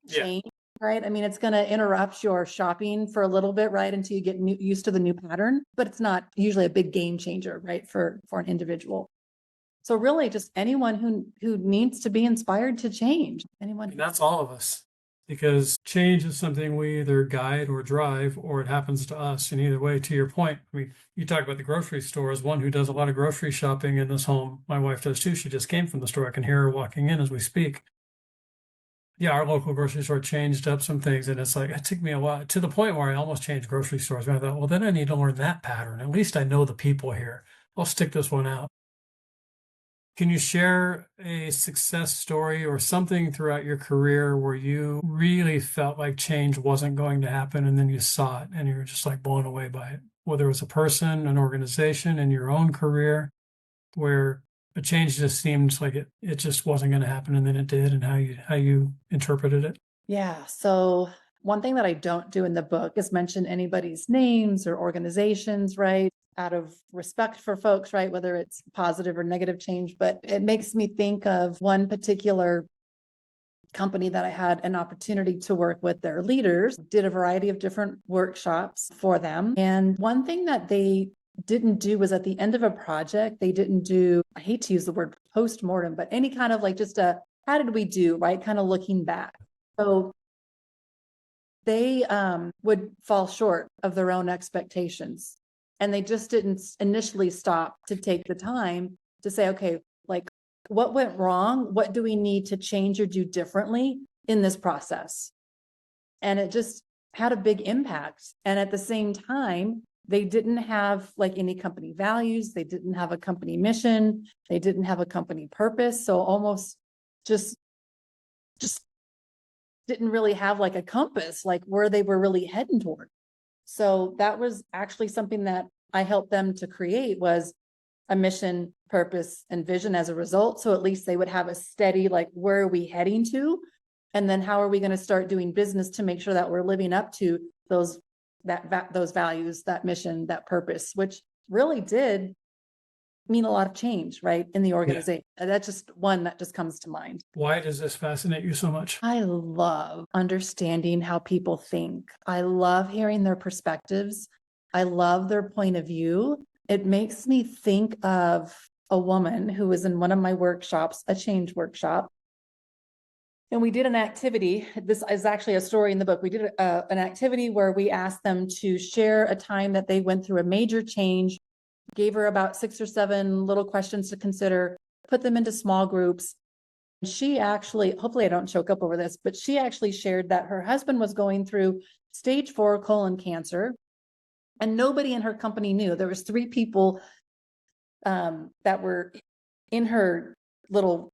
change, right? It's going to interrupt your shopping for a little bit, right? Until you get used to the new pattern, but it's not usually a big game changer, right? For an individual. So really just anyone who needs to be inspired to change.
And that's all of us. Because change is something we either guide or drive, or it happens to us. And either way, to your point, you talk about the grocery store as one who does a lot of grocery shopping in this home. My wife does too. She just came from the store. I can hear her walking in as we speak. Yeah, our local grocery store changed up some things. And it's like, it took me a while to the point where I almost changed grocery stores. And I thought, well, then I need to learn that pattern. At least I know the people here. I'll stick this one out. Can you share a success story or something throughout your career where you really felt like change wasn't going to happen and then you saw it and you were just like blown away by it? Whether it was a person, an organization, in your own career, where a change just seemed like it just wasn't going to happen and then it did, and how you interpreted it?
Yeah. So one thing that I don't do in the book is mention anybody's names or organizations, right? Out of respect for folks, right? Whether it's positive or negative change, but it makes me think of one particular company that I had an opportunity to work with their leaders, did a variety of different workshops for them. And one thing that they didn't do was at the end of a project, they didn't do, I hate to use the word post-mortem, but any kind of like just how did we do, right? Kind of looking back. So they would fall short of their own expectations. And they just didn't initially stop to take the time to say, okay, like what went wrong? What do we need to change or do differently in this process? And it just had a big impact. And at the same time, they didn't have like any company values. They didn't have a company mission. They didn't have a company purpose. So almost just didn't really have like a compass, like where they were really heading toward. So that was actually something that I helped them to create, was a mission, purpose, and vision as a result. So at least they would have a steady, like, where are we heading to? And then how are we going to start doing business to make sure that we're living up to those values, that mission, that purpose, which really did mean a lot of change, right, in the organization. And that's just one that just comes to mind.
Why does this fascinate you so much?
I love understanding how people think. I love hearing their perspectives. I love their point of view. It makes me think of a woman who was in one of my workshops, a change workshop. And we did an activity. This is actually a story in the book. We did an activity where we asked them to share a time that they went through a major change, gave her about 6 or 7 little questions to consider, put them into small groups. She actually, hopefully I don't choke up over this, but she actually shared that her husband was going through stage 4 colon cancer, and nobody in her company knew. There was 3 people that were in her little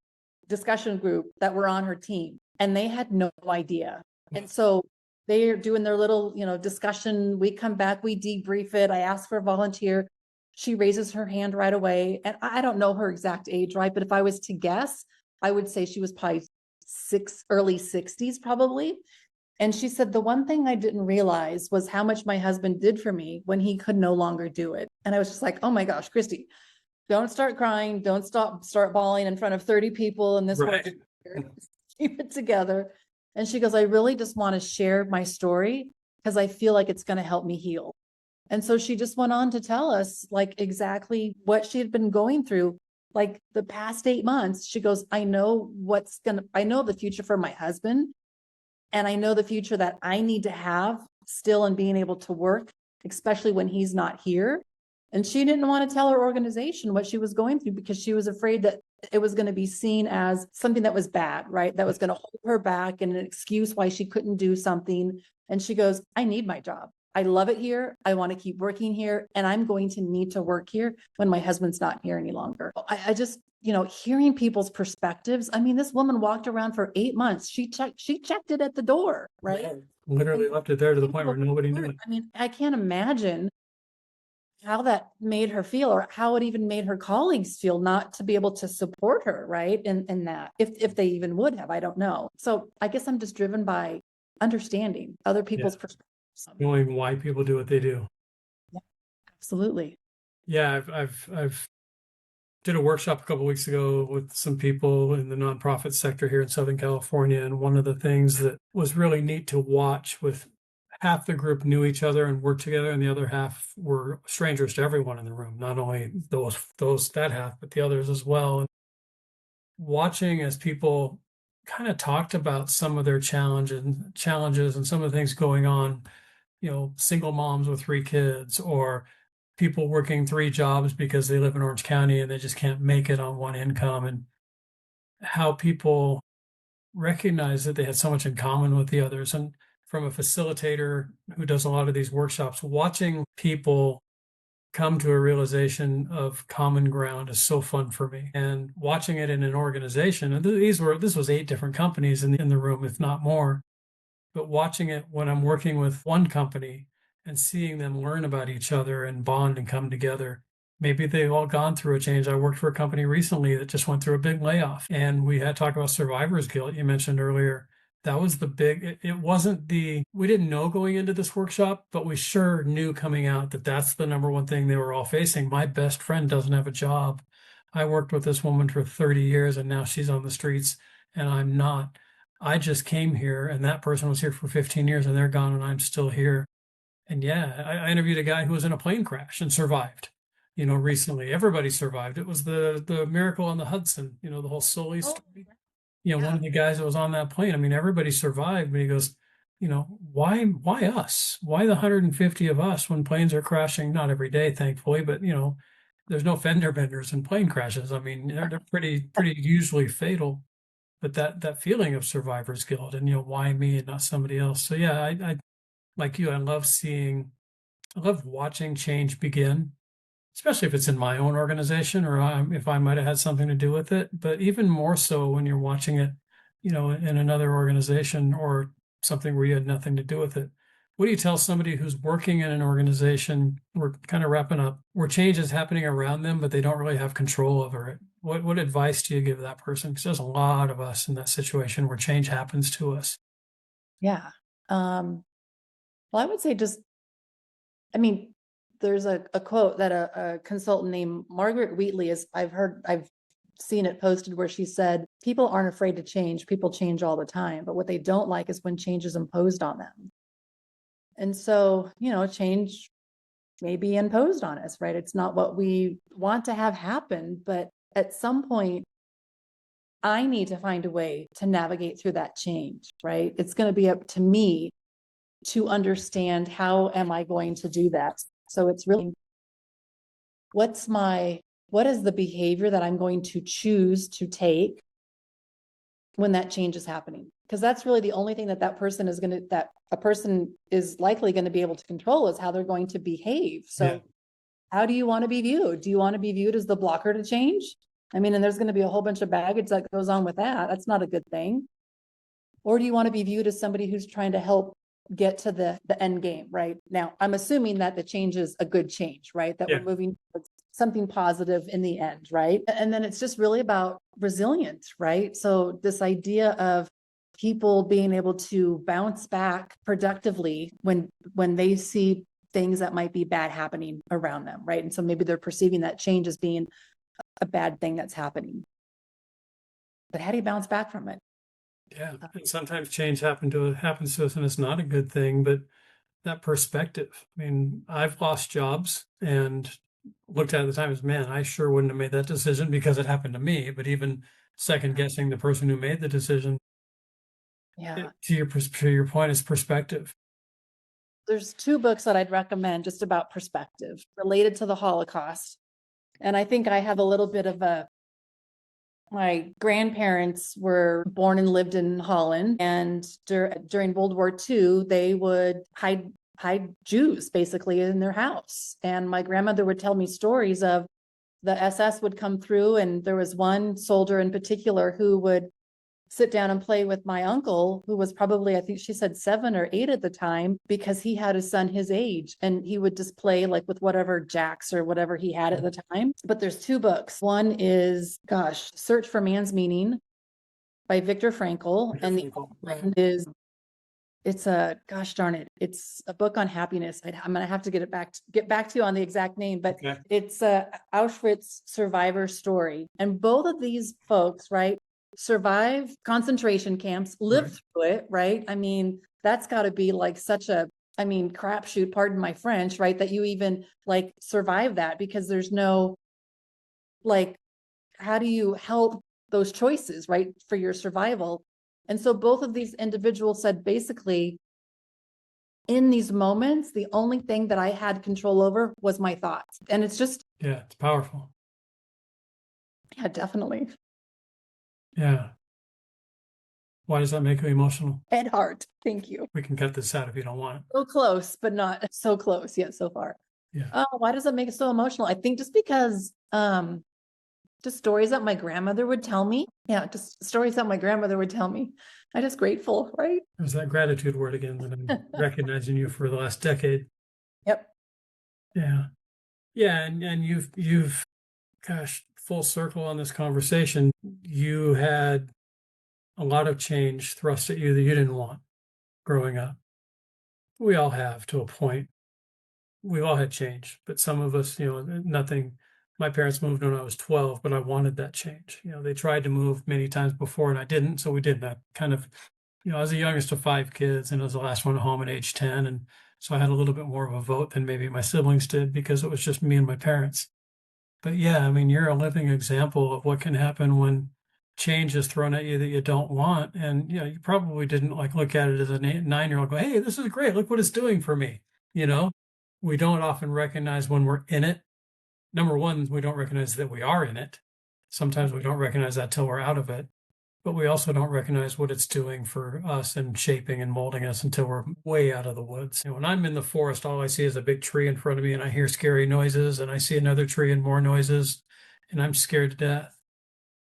discussion group that were on her team, and they had no idea. And so they are doing their little, discussion. We come back, we debrief it. I ask for a volunteer. She raises her hand right away. And I don't know her exact age, right? But if I was to guess, I would say she was probably early 60s probably. And she said, the one thing I didn't realize was how much my husband did for me when he could no longer do it. And I was just like, oh my gosh, Christie, don't start crying. Don't start bawling in front of 30 people in this
Right.
Keep it together. And she goes, I really just want to share my story because I feel like it's going to help me heal. And so she just went on to tell us like exactly what she had been going through, like the past 8 months. She goes, I know the future for my husband. And I know the future that I need to have still in being able to work, especially when he's not here. And she didn't want to tell her organization what she was going through because she was afraid that it was going to be seen as something that was bad, right? That was going to hold her back and an excuse why she couldn't do something. And she goes, I need my job. I love it here. I want to keep working here. And I'm going to need to work here when my husband's not here any longer. I just, hearing people's perspectives. I mean, this woman walked around for 8 months. She checked it at the door, right?
Yeah. Literally left it there to the point where nobody knew it.
I mean, I can't imagine how that made her feel, or how it even made her colleagues feel not to be able to support her, right? In that, if they even would have, I don't know. So I guess I'm just driven by understanding other people's perspectives.
Knowing why people do what they do.
Yeah, absolutely.
Yeah, I've did a workshop a couple of weeks ago with some people in the nonprofit sector here in Southern California, and one of the things that was really neat to watch, with half the group knew each other and worked together, and the other half were strangers to everyone in the room, not only those that half, but the others as well. And watching as people kind of talked about some of their challenges and some of the things going on, single moms with 3 kids, or people working 3 jobs because they live in Orange County and they just can't make it on one income, and how people recognize that they had so much in common with the others. And from a facilitator who does a lot of these workshops, watching people come to a realization of common ground is so fun for me. And watching it in an organization, and this was 8 different companies in the room, if not more, but watching it when I'm working with one company and seeing them learn about each other and bond and come together. Maybe they've all gone through a change. I worked for a company recently that just went through a big layoff, and we had talked about survivor's guilt you mentioned earlier. That was it wasn't we didn't know going into this workshop, but we sure knew coming out that that's the number one thing they were all facing. My best friend doesn't have a job. I worked with this woman for 30 years and now she's on the streets and I'm not. I just came here and that person was here for 15 years and they're gone and I'm still here. And yeah, I interviewed a guy who was in a plane crash and survived. Recently, everybody survived. It was the miracle on the Hudson, the whole Sully story. One of the guys that was on that plane, I mean, everybody survived, but he goes, why us? Why the 150 of us when planes are crashing? Not every day, thankfully, but there's no fender benders in plane crashes. I mean, they're pretty usually fatal. but that feeling of survivor's guilt and, why me and not somebody else? So yeah, I like you, I love watching change begin, especially if it's in my own organization or if I might have had something to do with it. But even more so when you're watching it, in another organization or something where you had nothing to do with it. What do you tell somebody who's working in an organization, we're kind of wrapping up, where change is happening around them, but they don't really have control over it? What advice do you give that person? Because there's a lot of us in that situation where change happens to us.
Yeah. Well, I would say I mean, there's a quote that a consultant named Margaret Wheatley I've seen it posted where she said, people aren't afraid to change. People change all the time. But what they don't like is when change is imposed on them. And so, change may be imposed on us, right? It's not what we want to have happen. But at some point, I need to find a way to navigate through that change, right? It's going to be up to me to understand how am I going to do that. So it's really, what is the behavior that I'm going to choose to take when that change is happening? Because that's really the only thing that a person is likely going to be able to control is how they're going to behave. So
Yeah.
how do you want to be viewed? Do you want to be viewed as the blocker to change? I mean, and there's going to be a whole bunch of baggage that goes on with that. That's not a good thing. Or do you want to be viewed as somebody who's trying to help get to the end game, right? Now, I'm assuming that the change is a good change, right? That
Yeah.
we're moving towards something positive in the end, right? And then it's just really about resilience, right? So this idea of people being able to bounce back productively when they see things that might be bad happening around them, right? And so maybe they're perceiving that change as being a bad thing that's happening. But how do you bounce back from it?
Yeah. And sometimes change happens to us and it's not a good thing, but that perspective. I mean, I've lost jobs and looked at the time as, man, I sure wouldn't have made that decision because it happened to me. But even second guessing the person who made the decision,
Yeah.
to your point, is perspective.
There's two books that I'd recommend just about perspective related to the Holocaust. And I think I have a little bit of my grandparents were born and lived in Holland, and during World War II, they would hide Jews basically in their house. And my grandmother would tell me stories of the SS would come through, and there was one soldier in particular who would sit down and play with my uncle, who was probably, I think she said 7 or 8 at the time, because he had a son his age, and he would just play like with whatever jacks or whatever he had at the time. But there's 2 books. One is, Search for Man's Meaning by Viktor Frankl. And the other one is, it's a book on happiness. I'm going to have to get back to you on the exact name, but
Okay.
it's a Auschwitz survivor story. And both of these folks, right, survive concentration camps, live through it, right? I mean, that's got to be like such a, crapshoot, pardon my French, right? That you even like survive that, because there's no, like, how do you help those choices, right, for your survival? And so both of these individuals said, basically, in these moments, the only thing that I had control over was my thoughts. And it's just,
Yeah, it's powerful.
yeah, definitely.
Yeah. Why does that make you emotional?
And heart. Thank you.
We can cut this out if you don't want it.
So close, but not so close yet so far.
Yeah.
Why does it make it so emotional? I think just because just stories that my grandmother would tell me. Yeah, just stories that my grandmother would tell me. I'm just grateful, right?
There's that gratitude word again that I'm recognizing you for the last decade.
Yep.
Yeah. Yeah. And you've, gosh, full circle on this conversation. You had a lot of change thrust at you that you didn't want growing up. We all have to a point. We've all had change, but some of us, nothing. My parents moved when I was 12, but I wanted that change. They tried to move many times before and I didn't. So we did that kind of, I was the youngest of 5 kids and I was the last one home at age 10. And so I had a little bit more of a vote than maybe my siblings did because it was just me and my parents. But yeah, I mean, you're a living example of what can happen when change is thrown at you that you don't want. And, you probably didn't like look at it as a 9-year-old, go, hey, this is great. Look what it's doing for me. We don't often recognize when we're in it. Number one, we don't recognize that we are in it. Sometimes we don't recognize that till we're out of it. but we also don't recognize what it's doing for us and shaping and molding us until we're way out of the woods. And when I'm in the forest, all I see is a big tree in front of me and I hear scary noises and I see another tree and more noises and I'm scared to death.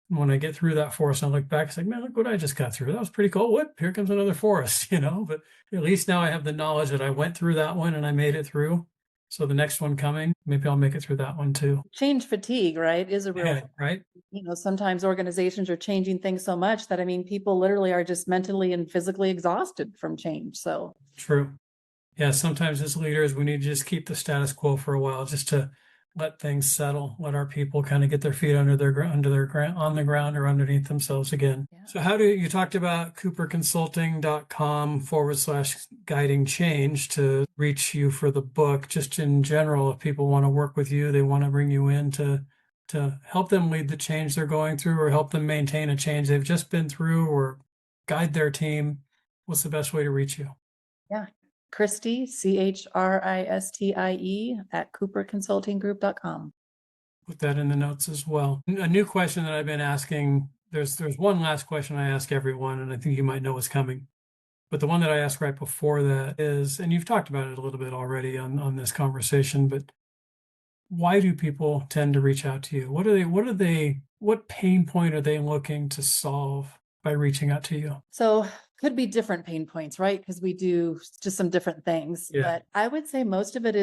And when I get through that forest and I look back, it's like, man, look what I just got through. That was pretty cool. Whoop, here comes another forest, but at least now I have the knowledge that I went through that one and I made it through. So the next one coming, maybe I'll make it through that one too.
Change fatigue, right, is a real,
Yeah, right?
sometimes organizations are changing things so much that, people literally are just mentally and physically exhausted from change. So
True. Yeah, sometimes as leaders, we need to just keep the status quo for a while, just to let things settle, let our people kind of get their feet on the ground or underneath themselves again.
Yeah.
So how do you talked about cooperconsulting.com/guiding change to reach you for the book? Just in general, if people want to work with you, they want to bring you in to help them lead the change they're going through or help them maintain a change they've just been through or guide their team, what's the best way to reach you?
Yeah. Christie, CHRISTIE at cooperconsultinggroup.com.
Put that in the notes as well. A new question that I've been asking, there's one last question I ask everyone, and I think you might know what's coming. But the one that I asked right before that is, and you've talked about it a little bit already on this conversation, but why do people tend to reach out to you? What pain point are they looking to solve by reaching out to you?
So could be different pain points, right? Because we do just some different things.
Yeah.
But I would say most of it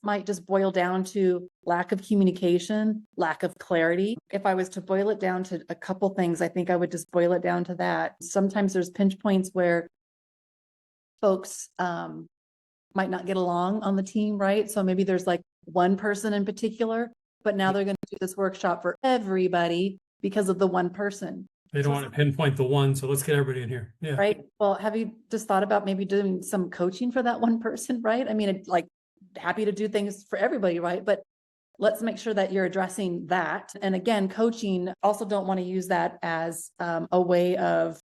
might just boil down to lack of communication, lack of clarity. If I was to boil it down to a couple things, I think I would just boil it down to that. Sometimes there's pinch points where folks might not get along on the team, right? So maybe there's like one person in particular, but now they're going to do this workshop for everybody because of the one person.
They don't want to pinpoint the one, so let's get everybody in here. Yeah.
Right. Well, have you just thought about maybe doing some coaching for that one person, right? Happy to do things for everybody, right? But let's make sure that you're addressing that. And again, coaching, also don't want to use that as a way of,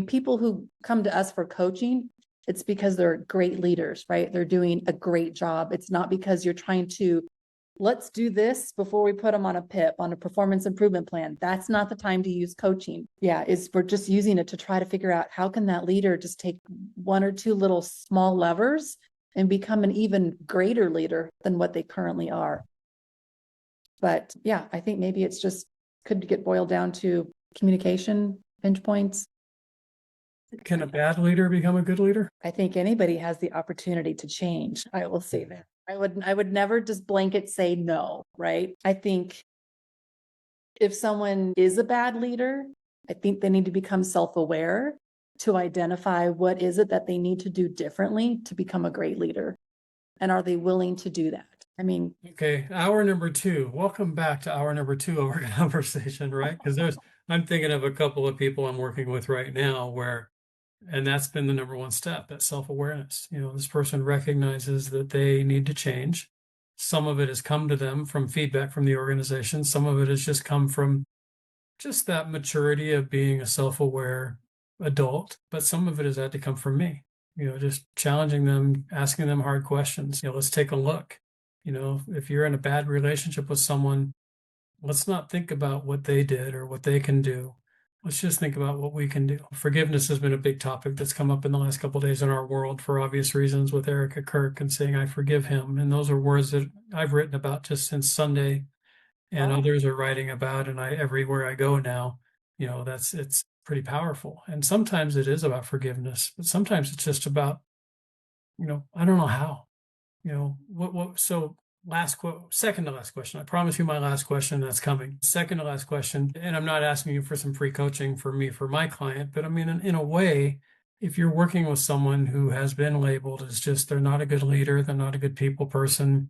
people who come to us for coaching, it's because they're great leaders, right? They're doing a great job. It's not because you're trying to, let's do this before we put them on a PIP, on a performance improvement plan. That's not the time to use coaching. Yeah, we're just using it to try to figure out how can that leader just take one or two little small levers and become an even greater leader than what they currently are. But yeah, I think maybe it's just could get boiled down to communication, pinch points.
Can a bad leader become a good leader?
I think anybody has the opportunity to change. I will say that. I would never just blanket say no, right? I think if someone is a bad leader, I think they need to become self-aware to identify what is it that they need to do differently to become a great leader. And are they willing to do that?
Okay, hour number 2. Welcome back to hour number 2 of our conversation, right? Because I'm thinking of a couple of people I'm working with right now and that's been the number one step, that self-awareness. This person recognizes that they need to change. Some of it has come to them from feedback from the organization. Some of it has just come from just that maturity of being a self-aware adult. But some of it has had to come from me, just challenging them, asking them hard questions. Let's take a look. If you're in a bad relationship with someone, let's not think about what they did or what they can do. Let's just think about what we can do. Forgiveness has been a big topic that's come up in the last couple of days in our world for obvious reasons with Erica Kirk and saying, I forgive him. And those are words that I've written about just since Sunday and others are writing about. And everywhere I go now, it's pretty powerful. And sometimes it is about forgiveness, but sometimes it's just about, I don't know how, so last quote, second to last question. I promise you my last question that's coming. Second to last question. And I'm not asking you for some free coaching for my client, but in a way, if you're working with someone who has been labeled as just, they're not a good leader, they're not a good people person,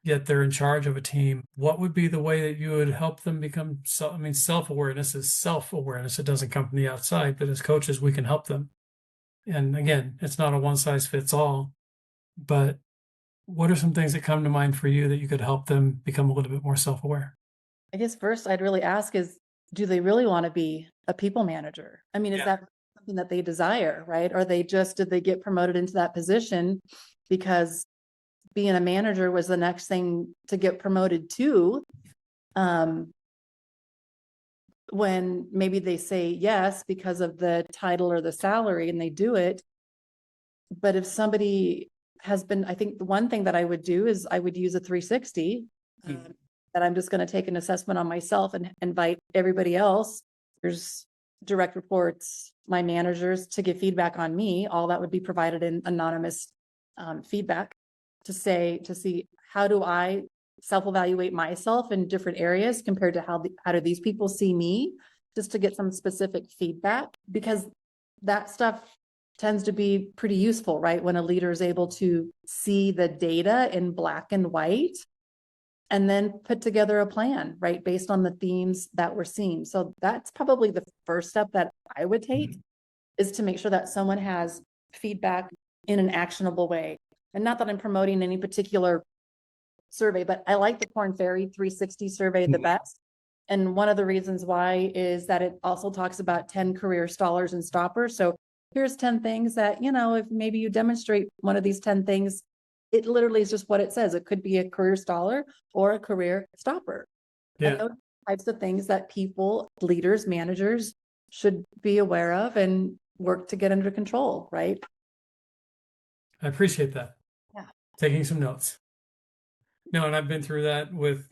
yet they're in charge of a team, what would be the way that you would help them become self-awareness is self-awareness. It doesn't come from the outside, but as coaches, we can help them. And again, it's not a one size fits all, but what are some things that come to mind for you that you could help them become a little bit more self-aware?
I guess first I'd really ask is, do they really want to be a people manager? Is that something that they desire, right? Or did they get promoted into that position because being a manager was the next thing to get promoted to? when maybe they say yes because of the title or the salary and they do it. But if somebody has been, I think the one thing that I would do is I would use a 360, that I'm just going to take an assessment on myself and invite everybody else. There's direct reports, my managers, to give feedback on me. All that would be provided in anonymous feedback to see how do I self-evaluate myself in different areas compared to how do these people see me, just to get some specific feedback, because that stuff tends to be pretty useful, right? When a leader is able to see the data in black and white and then put together a plan, right? Based on the themes that we're seeing. So that's probably the first step that I would take, is to make sure that someone has feedback in an actionable way. And not that I'm promoting any particular survey, but I like the Korn Ferry 360 survey the best. And one of the reasons why is that it also talks about 10 career stallers and stoppers. So here's 10 things that, if maybe you demonstrate one of these 10 things, it literally is just what it says. It could be a career staller or a career stopper.
Yeah.
And those types of things that people, leaders, managers should be aware of and work to get under control, right?
I appreciate that.
Yeah.
Taking some notes. No, and I've been through that with,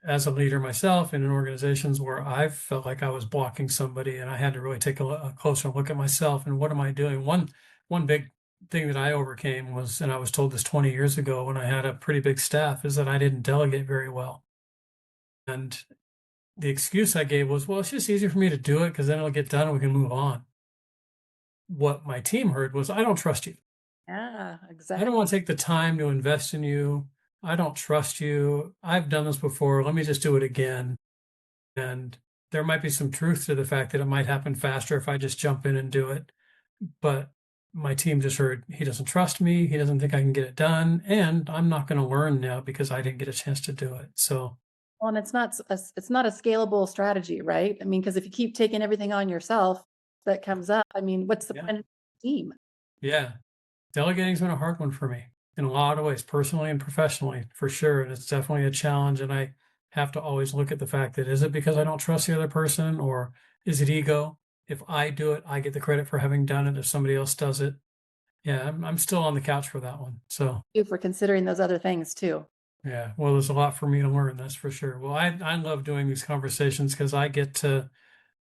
as a leader myself and in organizations where I've felt like I was blocking somebody, and I had to really take a closer look at myself and what am I doing? One big thing that I overcame was, and I was told this 20 years ago when I had a pretty big staff, is that I didn't delegate very well. And the excuse I gave was, well, it's just easier for me to do it because then it'll get done and we can move on. What my team heard was, I don't trust you.
Yeah,
I
exactly.
don't want to take the time to invest in you. I don't trust you. I've done this before. Let me just do it again. And there might be some truth to the fact that it might happen faster if I just jump in and do it. But my team just heard, he doesn't trust me. He doesn't think I can get it done. And I'm not going to learn now because I didn't get a chance to do it. So,
well, and it's not a scalable strategy, right? I mean, because if you keep taking everything on yourself that comes up, I mean, what's the point of the team?
yeah, delegating's been a hard one for me in a lot of ways, personally and professionally, for sure. And it's definitely a challenge. And I have to always look at the fact that, is it because I don't trust the other person, or is it ego? If I do it, I get the credit for having done it. If somebody else does it, yeah, I'm still on the couch for that one. So
You for considering those other things too.
yeah, well, there's a lot for me to learn, that's for sure. Well, I love doing these conversations because I get to,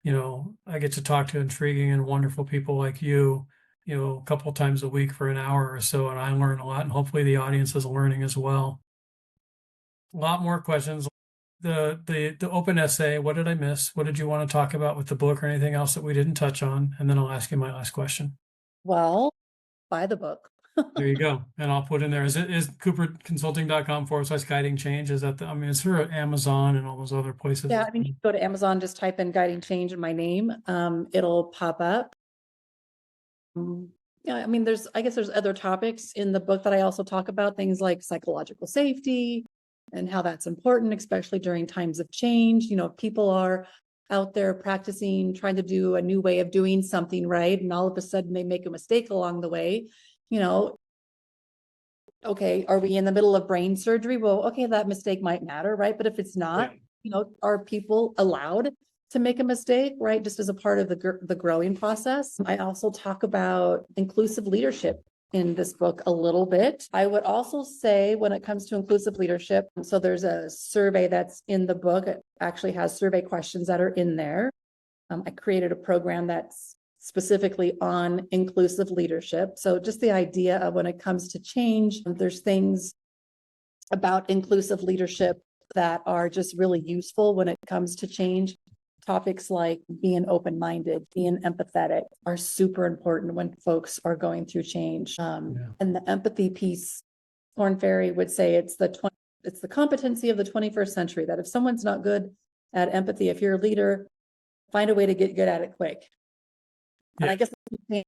I get to talk to intriguing and wonderful people like you, a couple times a week for an hour or so, and I learn a lot, and hopefully the audience is learning as well. A lot more questions. The open essay, what did I miss? What did you want to talk about with the book, or anything else that we didn't touch on? And then I'll ask you my last question.
Well, buy the book.
There you go. And I'll put in there, is cooperconsulting.com/guiding change? Is that it's through Amazon and all those other places.
Yeah, I mean, you go to Amazon, just type in guiding change in my name. It'll pop up. Yeah, I mean, I guess there's other topics in the book that I also talk about, things like psychological safety and how that's important, especially during times of change. People are out there practicing, trying to do a new way of doing something, right? And all of a sudden they make a mistake along the way. Okay, are we in the middle of brain surgery? Well, okay, that mistake might matter, right? But if it's not, are people allowed to make a mistake, right? Just as a part of the growing process. I also talk about inclusive leadership in this book a little bit. I would also say, when it comes to inclusive leadership, so there's a survey that's in the book. It actually has survey questions that are in there. I created a program that's specifically on inclusive leadership. So just the idea of, when it comes to change, there's things about inclusive leadership that are just really useful when it comes to change. Topics like being open-minded, being empathetic are super important when folks are going through change. And the empathy piece, Korn Ferry would say it's the competency of the 21st century, that if someone's not good at empathy, if you're a leader, find a way to get good at it quick. And I guess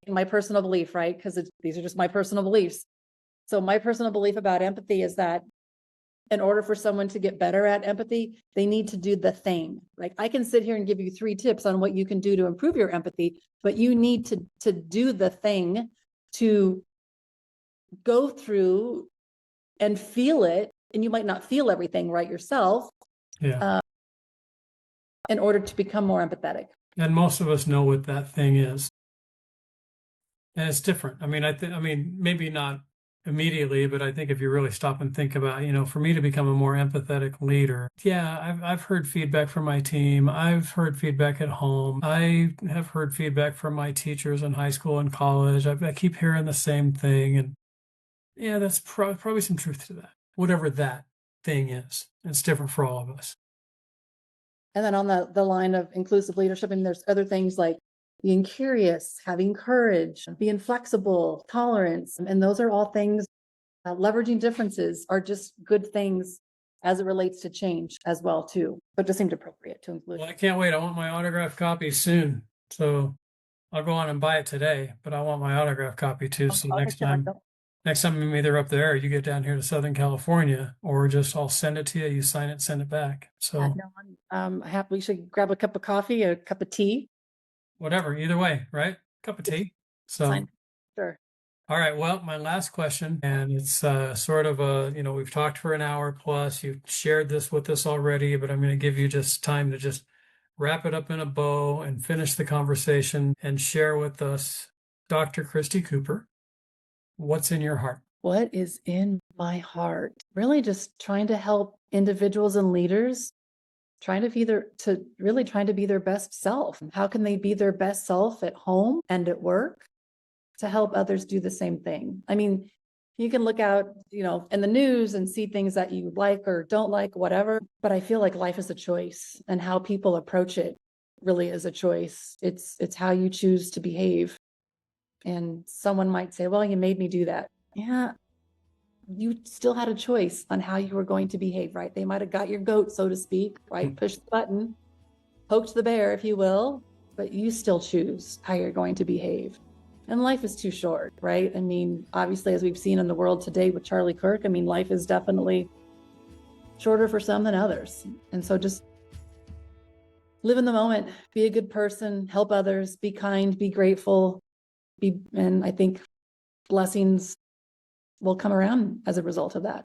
my personal belief, right? Because these are just my personal beliefs. So my personal belief about empathy is that in order for someone to get better at empathy, they need to do the thing. Like, I can sit here and give you 3 tips on what you can do to improve your empathy, but you need to do the thing, to go through and feel it. And you might not feel everything right yourself.
Yeah.
in order to become more empathetic.
And most of us know what that thing is. And it's different. I mean, maybe not immediately, but I think if you really stop and think about, for me to become a more empathetic leader, yeah, I've heard feedback from my team. I've heard feedback at home. I have heard feedback from my teachers in high school and college. I keep hearing the same thing. And yeah, that's probably some truth to that, whatever that thing is. It's different for all of us.
And then on the line of inclusive leadership, and there's other things like being curious, having courage, being flexible, tolerance. And those are all things, leveraging differences are just good things as it relates to change as well, too. But just seemed appropriate to include.
Well, I can't wait. I want my autographed copy soon. So I'll go on and buy it today, but I want my autographed copy too. So next time I'm either up there or you get down here to Southern California, or just I'll send it to you. You sign it, send it back. So
We should grab a cup of coffee, a cup of tea.
Whatever, either way, right? Cup of tea. So,
sure.
All right. Well, my last question, and it's sort of we've talked for an hour plus. You've shared this with us already, but I'm going to give you just time to just wrap it up in a bow and finish the conversation and share with us, Dr. Christie Cooper, what's in your heart?
What is in my heart? Really just trying to help individuals and leaders trying to be their best self. How can they be their best self at home and at work to help others do the same thing? I mean, you can look out, in the news and see things that you like or don't like, whatever. But I feel like life is a choice, and how people approach it really is a choice. It's how you choose to behave. And someone might say, well, you made me do that. Yeah. You still had a choice on how you were going to behave, right? They might have got your goat, so to speak, right? Push the button, poked the bear, if you will, but you still choose how you're going to behave. And life is too short, right? I mean, obviously, as we've seen in the world today with Charlie Kirk, I mean, life is definitely shorter for some than others. And so just live in the moment, be a good person, help others, be kind, be grateful, and I think blessings will come around as a result of that.